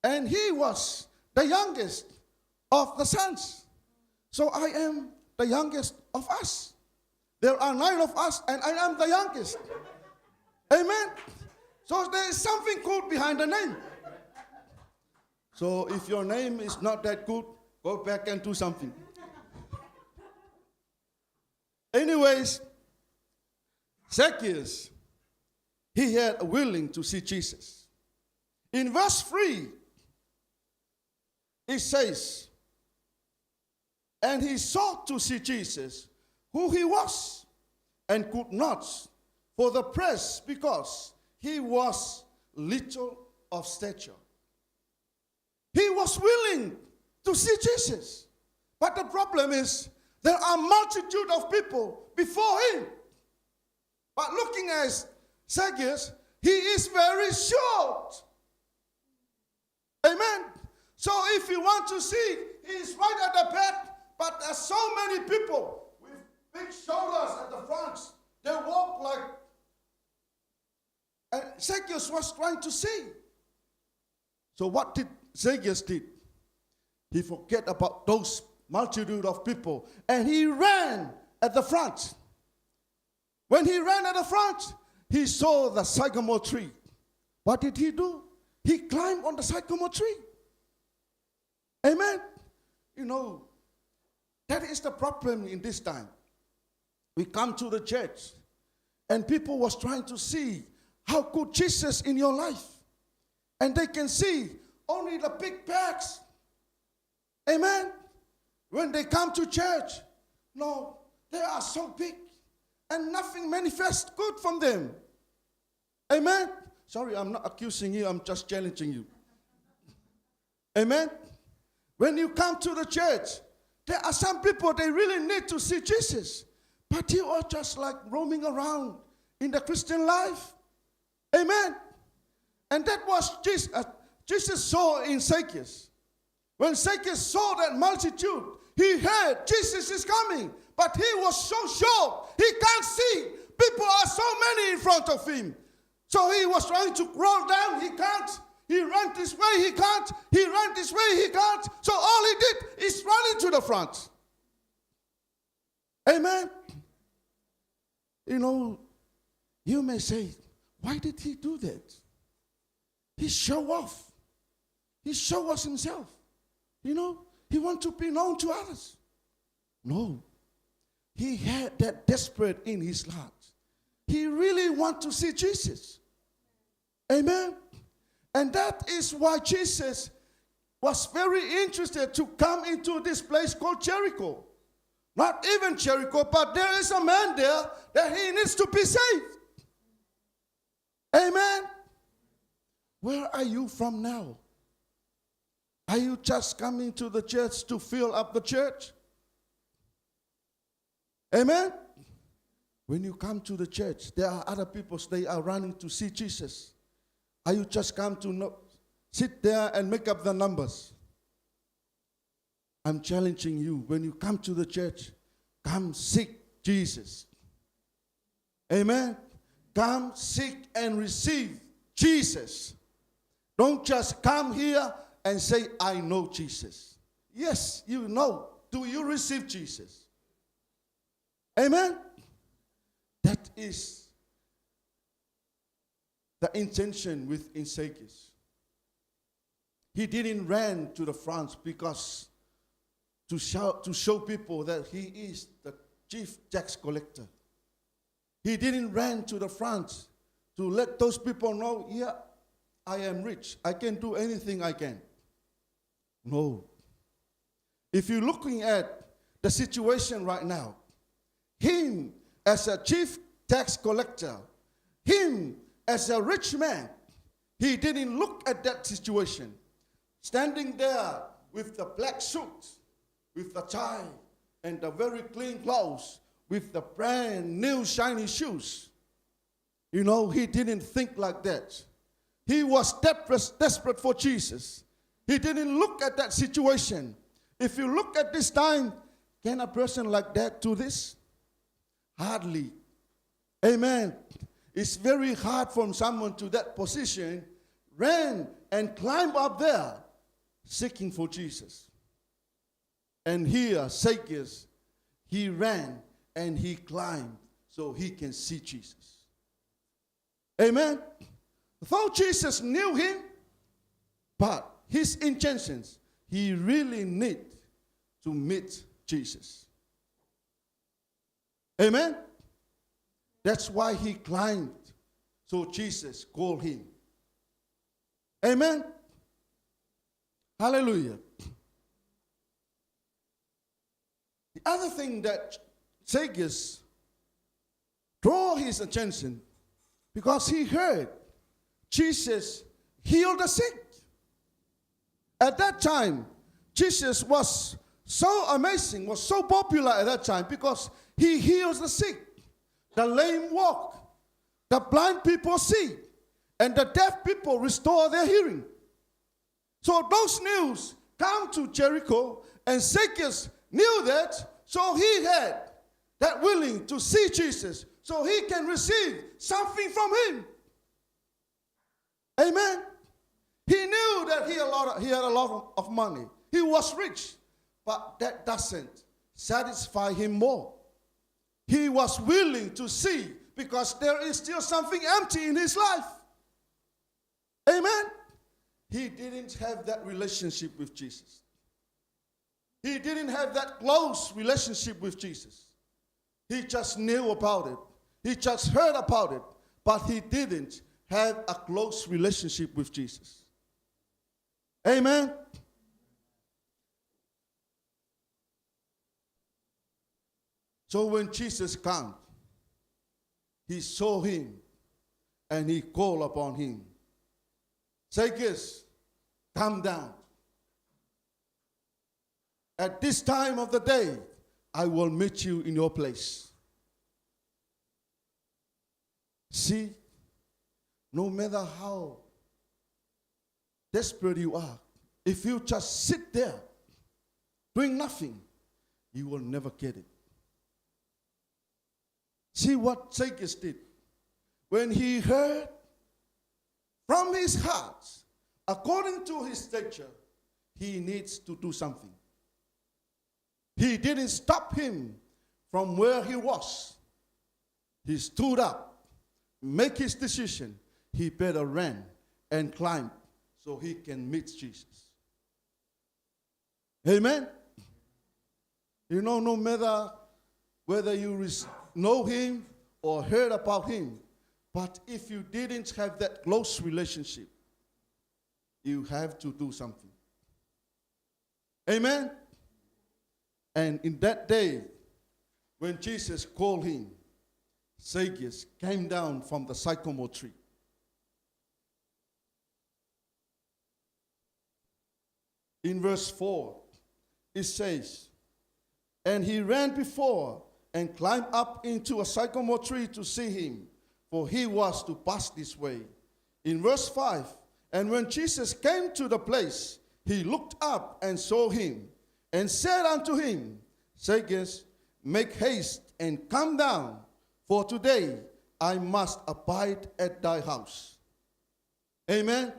And he was the youngest of the sons. So I am the youngest of us. There are 9 of us, and I am the youngest. Amen. So there is something good behind the name. So if your name is not that good, go back and do something. Anyways, Zacchaeus, he had a willing to see Jesus. In verse 3, it says, and he sought to see Jesus, who he was, and could not for the press, because he was little of stature. He was willing to see Jesus. But the problem is, there are multitude of people before him. But looking at Zacchaeus, he is very short. Amen. So if you want to see, he is right at the back, but there's so many people with big shoulders at the front. They walk like, and Zacchaeus was trying to see. So what did Zacchaeus did? He forget about those multitude of people, and he ran at the front. When he ran at the front, he saw the sycamore tree. What did he do? He climbed on the sycamore tree. Amen. You know, that is the problem in this time. We come to the church, and people was trying to see how good Jesus in your life. And they can see only the big bags. Amen. When they come to church, no, they are so big and nothing manifests good from them. Amen. Sorry, I'm not accusing you, I'm just challenging you. Amen. When you come to the church, there are some people, they really need to see Jesus. But you are just like roaming around in the Christian life. Amen. And that was Jesus saw in Zacchaeus. When Zacchaeus saw that multitude, he heard Jesus is coming. But he was so short, he can't see. People are so many in front of him. So he was trying to crawl down, he can't. He ran this way, he can't. He ran this way, he can't. So all he did is run into the front. Amen. You know, you may say, why did he do that? He show off. He show us himself. You know, he want to be known to others. No. He had that desperate in his heart. He really want to see Jesus. Amen. And that is why Jesus was very interested to come into this place called Jericho. Not even Jericho, but there is a man there that he needs to be saved. Amen. Where are you from now? Are you just coming to the church to fill up the church? Amen. When you come to the church, there are other people, they are running to see Jesus. Are you just come to sit there and make up the numbers? I'm challenging you, when you come to the church, come seek Jesus. Amen. Come seek and receive Jesus. Don't just come here and say, I know Jesus. Yes, you know. Do you receive Jesus? Amen. That is the intention with Zacchaeus. He didn't run to the front because to show people that he is the chief tax collector. He didn't run to the front to let those people know, yeah, I am rich. I can do anything I can. No. If you're looking at the situation right now, him as a chief tax collector, him as a rich man, he didn't look at that situation. Standing there with the black suit, with the tie, and the very clean clothes, with the brand new shiny shoes. You know, he didn't think like that. He was desperate for Jesus. He didn't look at that situation. If you look at this time, can a person like that do this? Hardly. Amen. It's very hard for someone to that position ran and climbed up there seeking for Jesus. And here, Zacchaeus, he ran and he climbed so he can see Jesus. Amen. Though Jesus knew him, but his intentions, he really need to meet Jesus. Amen. That's why he climbed. So Jesus called him. Amen. Hallelujah. The other thing that Zacchaeus drew his attention, because he heard Jesus heal the sick. At that time, Jesus was so amazing, was so popular at that time because he heals the sick. The lame walk, the blind people see, and the deaf people restore their hearing. So those news come to Jericho, and Zacchaeus knew that, so he had that willing to see Jesus, so he can receive something from him. Amen. He knew that he had a lot of money. He was rich, but that doesn't satisfy him more. He was willing to see because there is still something empty in his life. Amen. He didn't have that relationship with Jesus. He didn't have that close relationship with Jesus. He just knew about it. He just heard about it, but he didn't have a close relationship with Jesus. Amen. So when Jesus came, he saw him and he called upon him. Zacchaeus, come down. At this time of the day, I will meet you in your place. See, no matter how desperate you are, if you just sit there doing nothing, you will never get it. See what Zacchaeus did. When he heard from his heart, according to his stature, he needs to do something. He didn't stop him from where he was. He stood up, make his decision. He better ran and climb so he can meet Jesus. Amen? You know, no matter whether you know him or heard about him, but if you didn't have that close relationship, you have to do something. Amen? And in that day, when Jesus called him, Zacchaeus came down from the sycamore tree. In verse 4, it says, and he ran before and climbed up into a sycamore tree to see him, for he was to pass this way. In verse 5, and when Jesus came to the place, he looked up and saw him, and said unto him, Zacchaeus, make haste and come down, for today I must abide at thy house. Amen.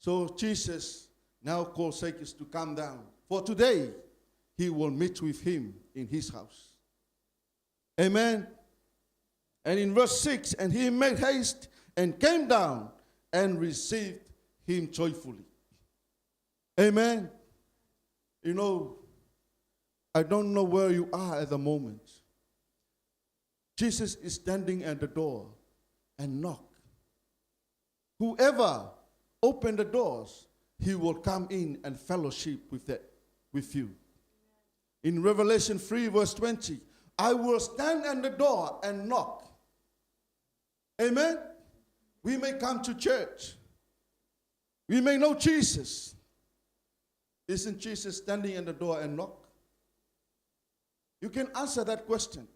So Jesus now calls Zacchaeus to come down, for today he will meet with him in his house. Amen. And in verse 6, and he made haste and came down and received him joyfully. Amen. You know, I don't know where you are at the moment. Jesus is standing at the door and knock. Whoever open the doors, he will come in and fellowship with you. In Revelation 3 verse 20, I will stand at the door and knock. Amen. We may come to church. We may know Jesus. Isn't Jesus standing at the door and knock? You can answer that question.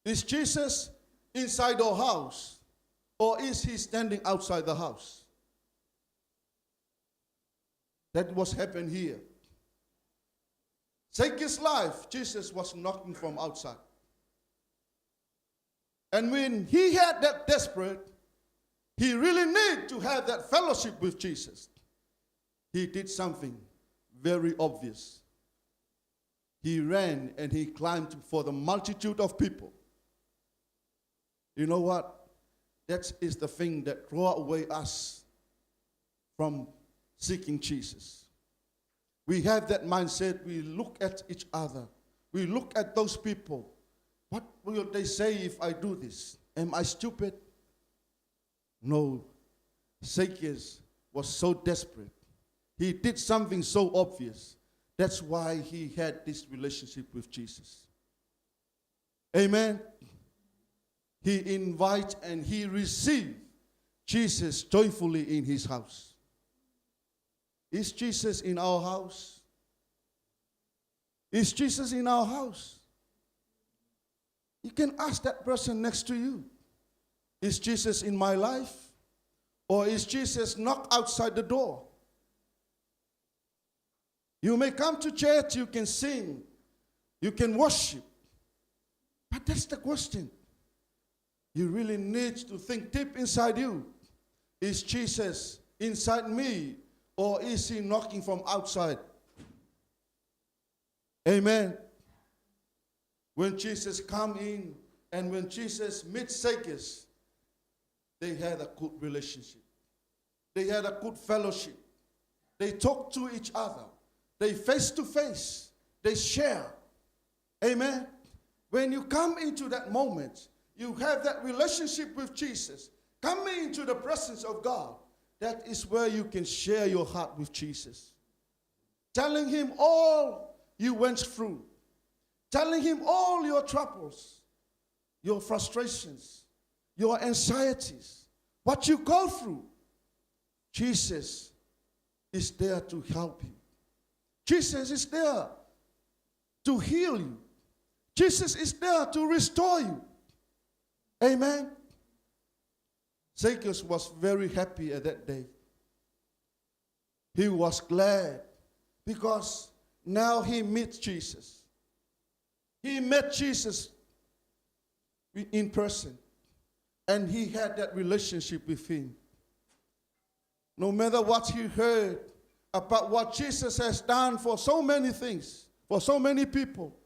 Is Jesus inside our house, or is he standing outside the house? That was happened here. Zacchaeus' life, Jesus was knocking from outside. And when he had that desperate, he really needed to have that fellowship with Jesus, he did something very obvious. He ran and he climbed for the multitude of people. You know what? That is the thing that draws away us from seeking Jesus. We have that mindset. We look at each other. We look at those people. What will they say if I do this? Am I stupid? No. Zacchaeus was so desperate. He did something so obvious. That's why he had this relationship with Jesus. Amen. He invited and he received Jesus joyfully in his house. Is Jesus in our house? Is Jesus in our house? You can ask that person next to you. Is Jesus in my life? Or is Jesus knocked outside the door? You may come to church, you can sing, you can worship. But that's the question. You really need to think deep inside you. Is Jesus inside me, or is he knocking from outside? Amen. When Jesus come in and when Jesus met Zacchaeus, they had a good relationship. They had a good fellowship. They talked to each other. They face to face. They share. Amen. When you come into that moment, you have that relationship with Jesus, coming into the presence of God. That is where you can share your heart with Jesus. Telling him all you went through. Telling him all your troubles, your frustrations, your anxieties, what you go through. Jesus is there to help you. Jesus is there to heal you. Jesus is there to restore you. Amen. Zacchaeus was very happy at that day. He was glad because now he meets Jesus. He met Jesus in person, and he had that relationship with him. No matter what he heard about what Jesus has done for so many things, for so many people,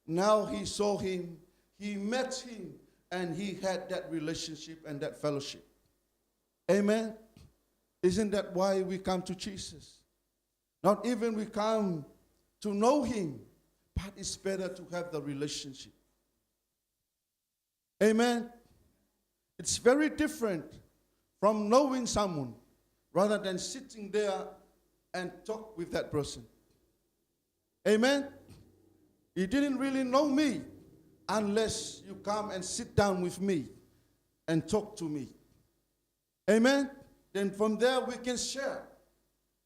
now he saw him, he met him, and he had that relationship and that fellowship. Amen. Isn't that why we come to Jesus? Not even we come to know him, but it's better to have the relationship. Amen. It's very different from knowing someone rather than sitting there and talk with that person. Amen. You didn't really know me unless you come and sit down with me and talk to me. Amen. Then from there we can share.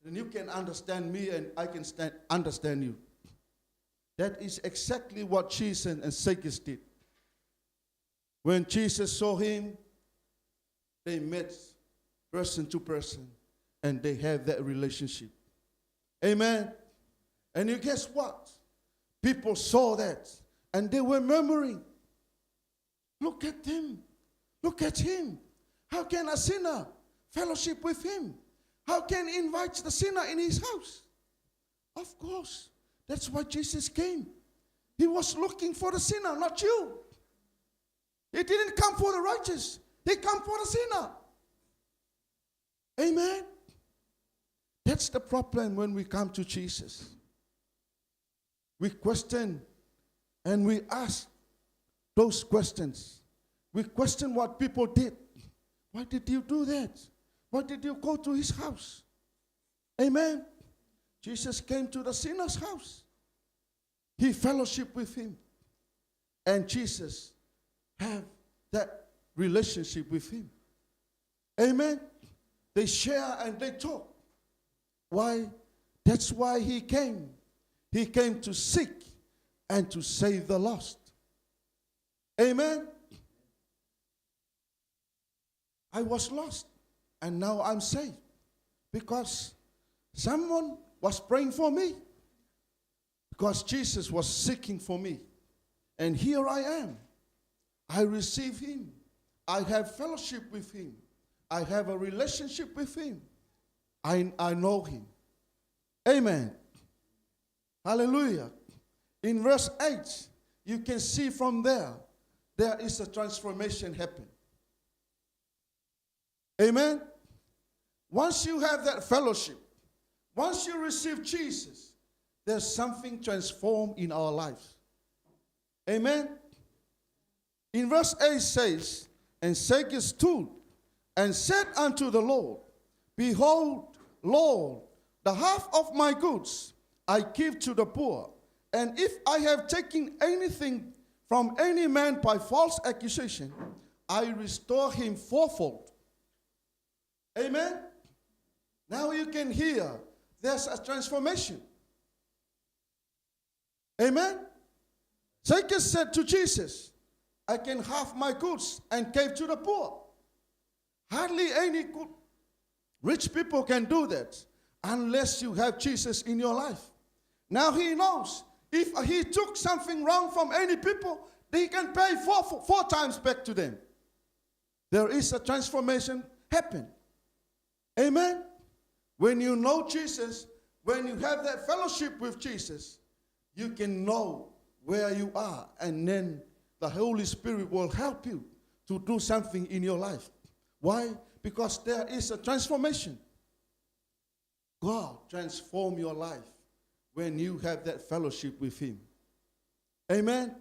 Then you can understand me and I can understand you. That is exactly what Jesus and Zacchaeus did. When Jesus saw him, they met person to person and they have that relationship. Amen. And you guess what? People saw that and they were murmuring. Look at him. Look at him. How can a sinner fellowship with him? How can he invite the sinner in his house? Of course. That's why Jesus came. He was looking for the sinner, not you. He didn't come for the righteous. He came for the sinner. Amen. That's the problem when we come to Jesus. We question and we ask those questions. We question what people did. Why did you do that? Why did you go to his house? Amen. Jesus came to the sinner's house. He fellowshiped with him. And Jesus had that relationship with him. Amen. They share and they talk. Why? That's why he came. He came to seek and to save the lost. Amen. I was lost and now I'm saved because someone was praying for me, because Jesus was seeking for me. And here I am. I receive him. I have fellowship with him. I have a relationship with him. I know him. Amen. Hallelujah. In verse 8, you can see from there is a transformation happen. Amen. Once you have that fellowship, once you receive Jesus, there's something transformed in our lives. Amen. In verse 8 says, and Zacchaeus stood and said unto the Lord, Behold, Lord, the half of my goods I give to the poor. And if I have taken anything from any man by false accusation, I restore him fourfold. Amen. Now you can hear there's a transformation. Amen. Zacchaeus said to Jesus, I can have my goods and give to the poor. Hardly any good rich people can do that unless you have Jesus in your life. Now he knows if he took something wrong from any people, he can pay four times back to them. There is a transformation happen. Amen. When you know Jesus, when you have that fellowship with Jesus, you can know where you are, and then the Holy Spirit will help you to do something in your life. Why? Because there is a transformation. God transform your life when you have that fellowship with him. Amen.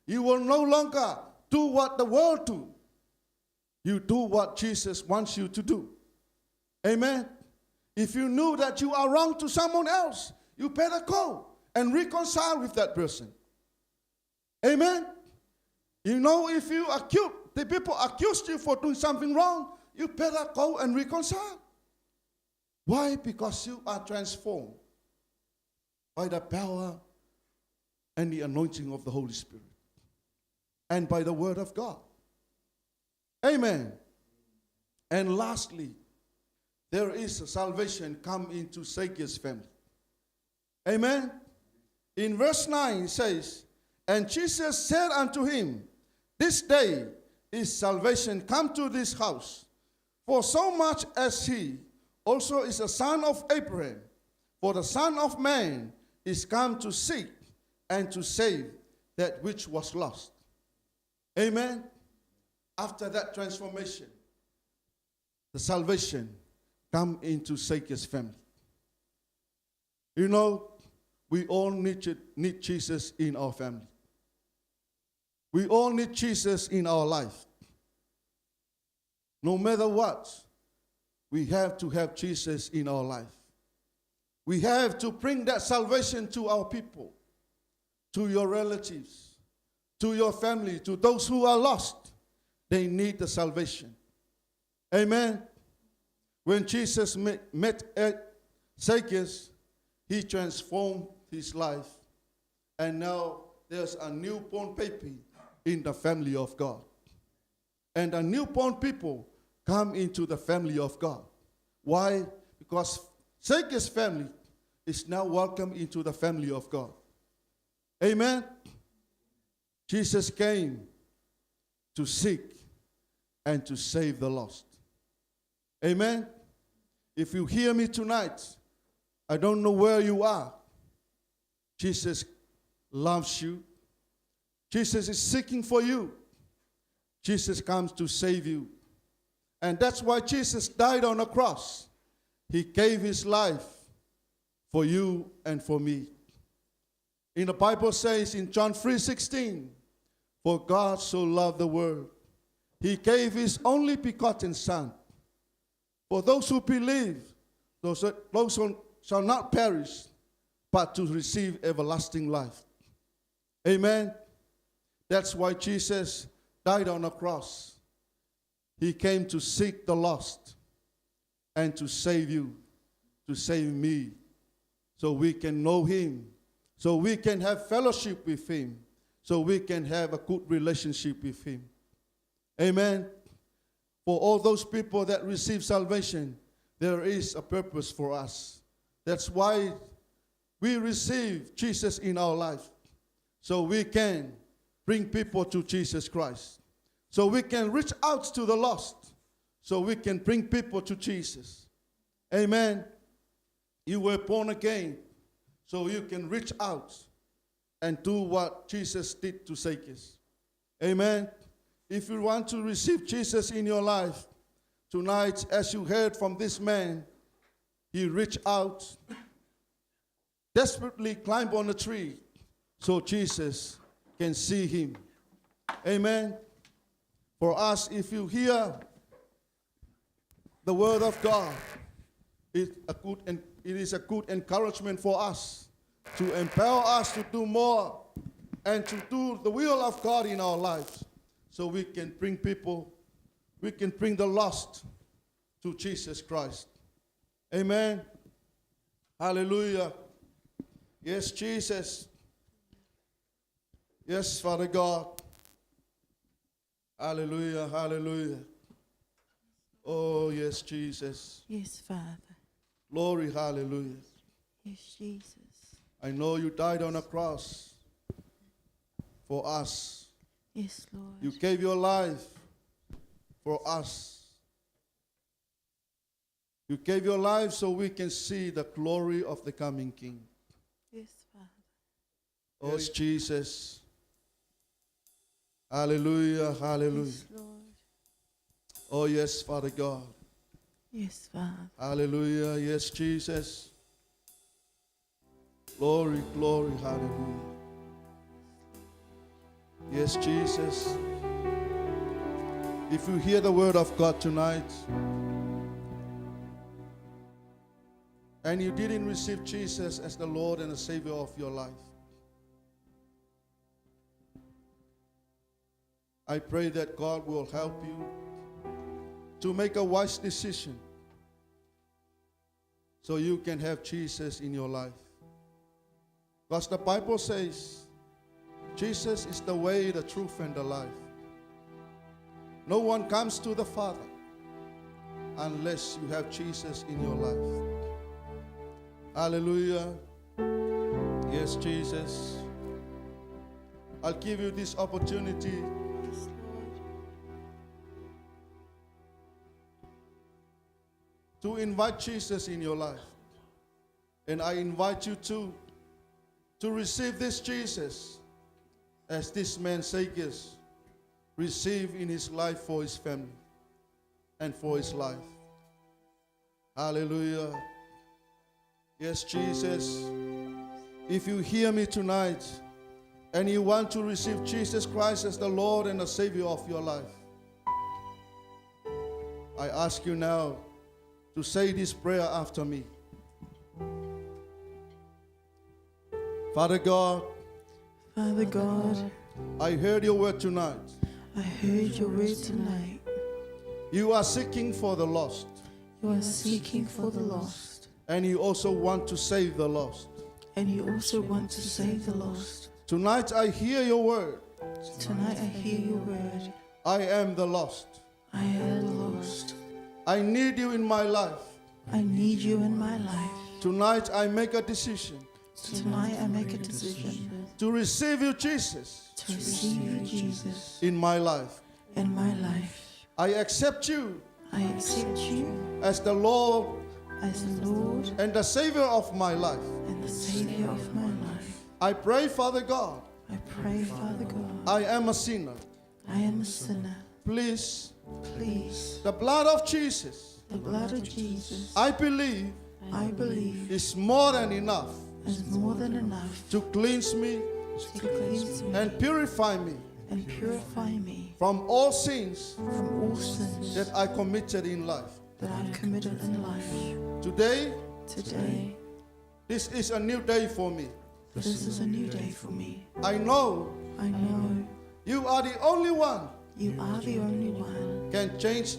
You will no longer do what the world do. You do what Jesus wants you to do. Amen. If you knew that you are wrong to someone else, you better go and reconcile with that person. Amen. You know, if the people accused you for doing something wrong, you better go and reconcile. Why? Because you are transformed by the power and the anointing of the Holy Spirit and by the word of God. Amen. And lastly, there is a salvation come into Zacchaeus' family. Amen. In verse 9 it says, and Jesus said unto him, this day is salvation come to this house, for so much as he also is a son of Abraham. For the Son of Man is come to seek and to save that which was lost. Amen. After that transformation, the salvation come into Zacchaeus' family. You know, we all need Jesus in our family. We all need Jesus in our life. No matter what, we have to have Jesus in our life. We have to bring that salvation to our people, to your relatives, to your family, to those who are lost. They need the salvation. Amen. When Jesus met Zacchaeus, he transformed his life. And now there's a newborn baby in the family of God. And the newborn people come into the family of God. Why? Because Zacchaeus' family is now welcome into the family of God. Amen. Jesus came to seek and to save the lost. Amen. If you hear me tonight, I don't know where you are. Jesus loves you. Jesus is seeking for you. Jesus comes to save you. And that's why Jesus died on the cross. He gave his life for you and for me. In the Bible says in John 3:16, for God so loved the world, he gave his only begotten Son. For those who believe, those who shall not perish, but to receive everlasting life. Amen. That's why Jesus died on the cross. He came to seek the lost and to save you, to save me, so we can know him, so we can have fellowship with him, so we can have a good relationship with him. Amen. For all those people that receive salvation, there is a purpose for us. That's why we receive Jesus in our life, so we can bring people to Jesus Christ, so we can reach out to the lost, so we can bring people to Jesus. Amen. You were born again so you can reach out and do what Jesus did to Zacchaeus. Amen. If you want to receive Jesus in your life, tonight, as you heard from this man, he reached out, desperately climbed on a tree so Jesus can see him. Amen. For us, if you hear the word of God, it is a good encouragement for us to empower us to do more and to do the will of God in our lives, so we can bring people, we can bring the lost to Jesus Christ. Amen. Hallelujah. Yes, Jesus. Yes, Father God. Hallelujah, hallelujah. Oh, yes, Jesus. Yes, Father. Glory, hallelujah. Yes, Jesus. I know you died on a cross for us. Yes, Lord. You gave your life for us. You gave your life so we can see the glory of the coming King. Yes, Father. Oh, yes, Jesus. Hallelujah, hallelujah. Yes, Lord. Oh, yes, Father God. Yes, Father. Hallelujah, yes, Jesus. Glory, glory, hallelujah. Yes, Jesus. If you hear the word of God tonight and you didn't receive Jesus as the Lord and the Savior of your life, I pray that God will help you to make a wise decision so you can have Jesus in your life. Because the Bible says Jesus is the way, the truth, and the life. No one comes to the Father unless you have Jesus in your life. Hallelujah. Yes, Jesus. I'll give you this opportunity. Yes, Lord. To invite Jesus in your life. And I invite you to receive this Jesus as this man Zacchaeus received in his life for his family and for his life. Hallelujah. Yes, Jesus. If you hear me tonight and you want to receive Jesus Christ as the Lord and the Savior of your life, I ask you now to say this prayer after me. Father God, Father God, I heard your word tonight. I heard your word tonight. You are seeking for the lost, You are seeking for the lost, and you also want to save the lost. and you also want to save the lost. Tonight I hear your word. Tonight I hear your word. I am the lost. I am the lost. I need you in my life. I need you in my life. Tonight I make a decision Tonight I make a decision to receive you, Jesus, to receive you, Jesus, in my life. in my life. I accept you I accept you as the Lord as the Lord and the Savior of my life. and the Savior of my life. I pray, Father God, I pray, Father God, I am a sinner. I am a sinner. Please, Please, the blood of Jesus, the blood of Jesus, I believe, I believe, is more than enough is more than enough to cleanse me to cleanse me and purify me and purify me from all sins from all sins that I committed in life. that I've committed in life. Today, Today, this is a new day for me. this is a new day for me. I know I know you are the only one you are the only one can change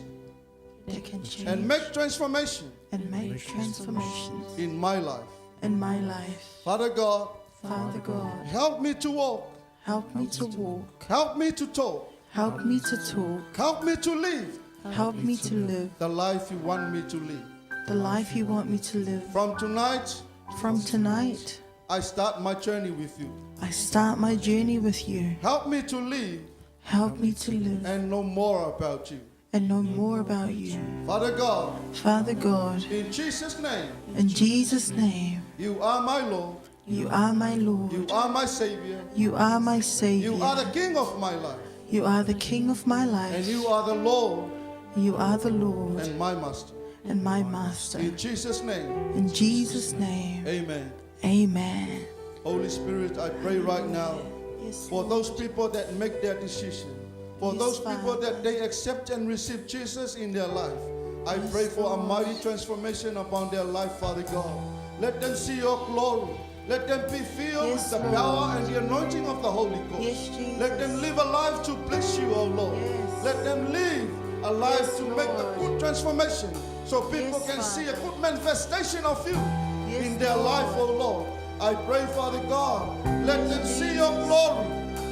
that can change and make transformation and make transformations in my life. in my life. Father God, Father God, help me to walk, help me to walk, help me to talk, help me to talk, help me to live help me to live the life you want me to live. the life you want me to live. From tonight, From tonight, I start my journey with you. I start my journey with you. Help me to live Help me to live and know more about you. and know more about you. Father God, Father God, in Jesus' name, in Jesus' name, you are my Lord. you are my You Lord. are my Savior. You are my Savior. You are the King of my life. You are the King of my And life. you are the Lord You are the Lord and my Master. and my Master. In Jesus' name, In Jesus' name, amen. amen. Holy Spirit, I pray right now Yes, for those people that make their decision, for Yes, those people Father. that they accept and receive Jesus in their life. I pray for a mighty transformation upon their life, Father God. Let them see your glory. Let them be filled Yes, with the Lord. power and the anointing of the Holy Ghost. Yes, Jesus. Let them live a life to please you, O Lord. Yes. Let them live a life Yes, to make the Lord. good transformation so people Yes, can see a Father. good manifestation of you Yes, in their life, O Lord. Lord. I pray, Father God, let Yes, them see Jesus. your glory.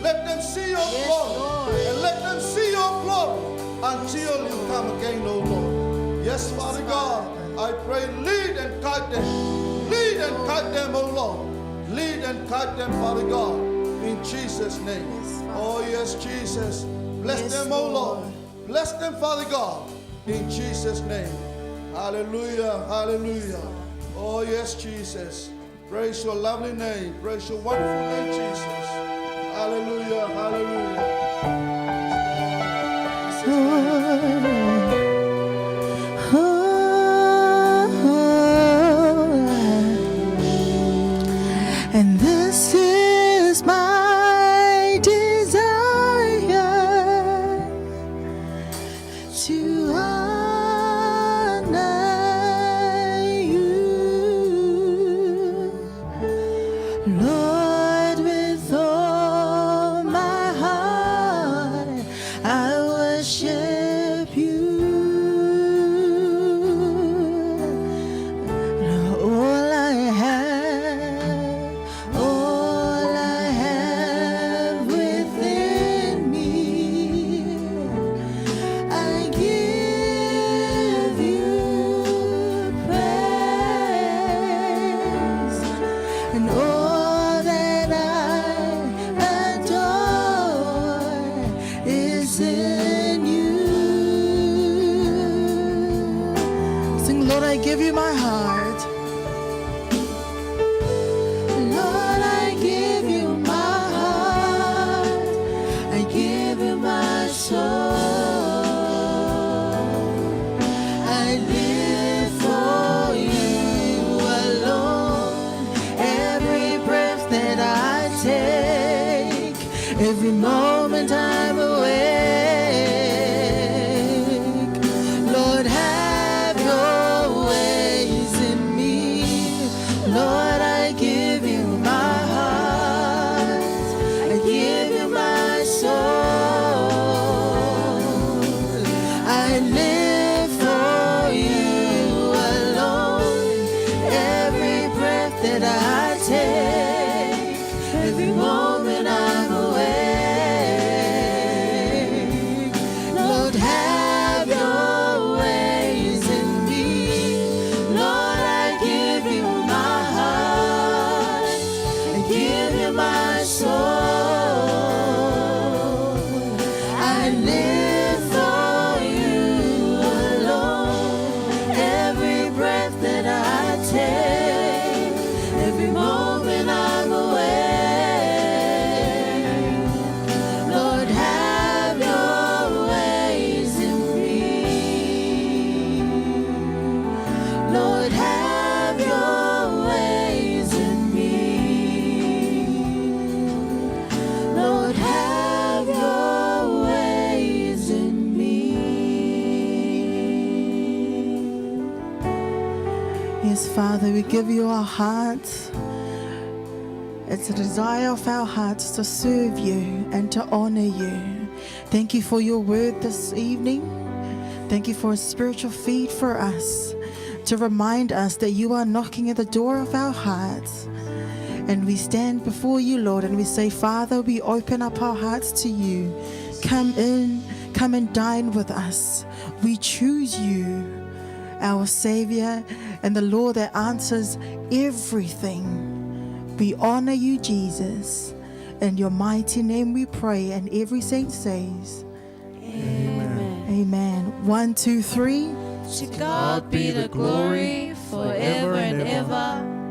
Let them see your Yes, glory. Lord. And let them see your glory until you come again, O Lord. Yes, Father God, I pray, lead and guide them. Lead and guide them, O Lord. Lead and guide them, Father God, in Jesus' name. Yes, Father. Oh, yes, Jesus. Bless Yes, them, O Lord. Lord. Bless them, Father God, in Jesus' name. Hallelujah, hallelujah. Oh, yes, Jesus. Praise your lovely name. Praise your wonderful name, Jesus. Hallelujah, hallelujah. And this is my desire to honor you, Lord, with all my heart. I worship you. All I have within me, I give you praise, and all that I adore is in you. Sing, Lord, I give you my heart. Lord, I give you my heart. I give you my soul. I live for you alone. Every breath that I take, every moment I'm awake. Lord, have your ways in me. Lord, I give you my heart. I give you my soul. I live for you alone. Every breath that I take, every moment I'm awake. Lord, have your ways in me. Lord, I give you my heart. I give you my soul. I live for you alone. Every breath that I take, every moment I'm awake. Lord, have your ways in me. Lord, have your ways in me. Lord, have your ways in me. Yes, Father, we give you our hearts. It's a desire of our hearts to serve you and to honor you. Thank you for your word this evening. Thank you for a spiritual feed for us to remind us that you are knocking at the door of our hearts. And we stand before you, Lord, and we say, Father, we open up our hearts to you. Come in, come and dine with us. We choose you, our Savior, and the Lord that answers everything. We honor you, Jesus. In your mighty name we pray, and every saint says, Amen. Amen. Amen. 1, 2, 3. To God be the glory forever and ever.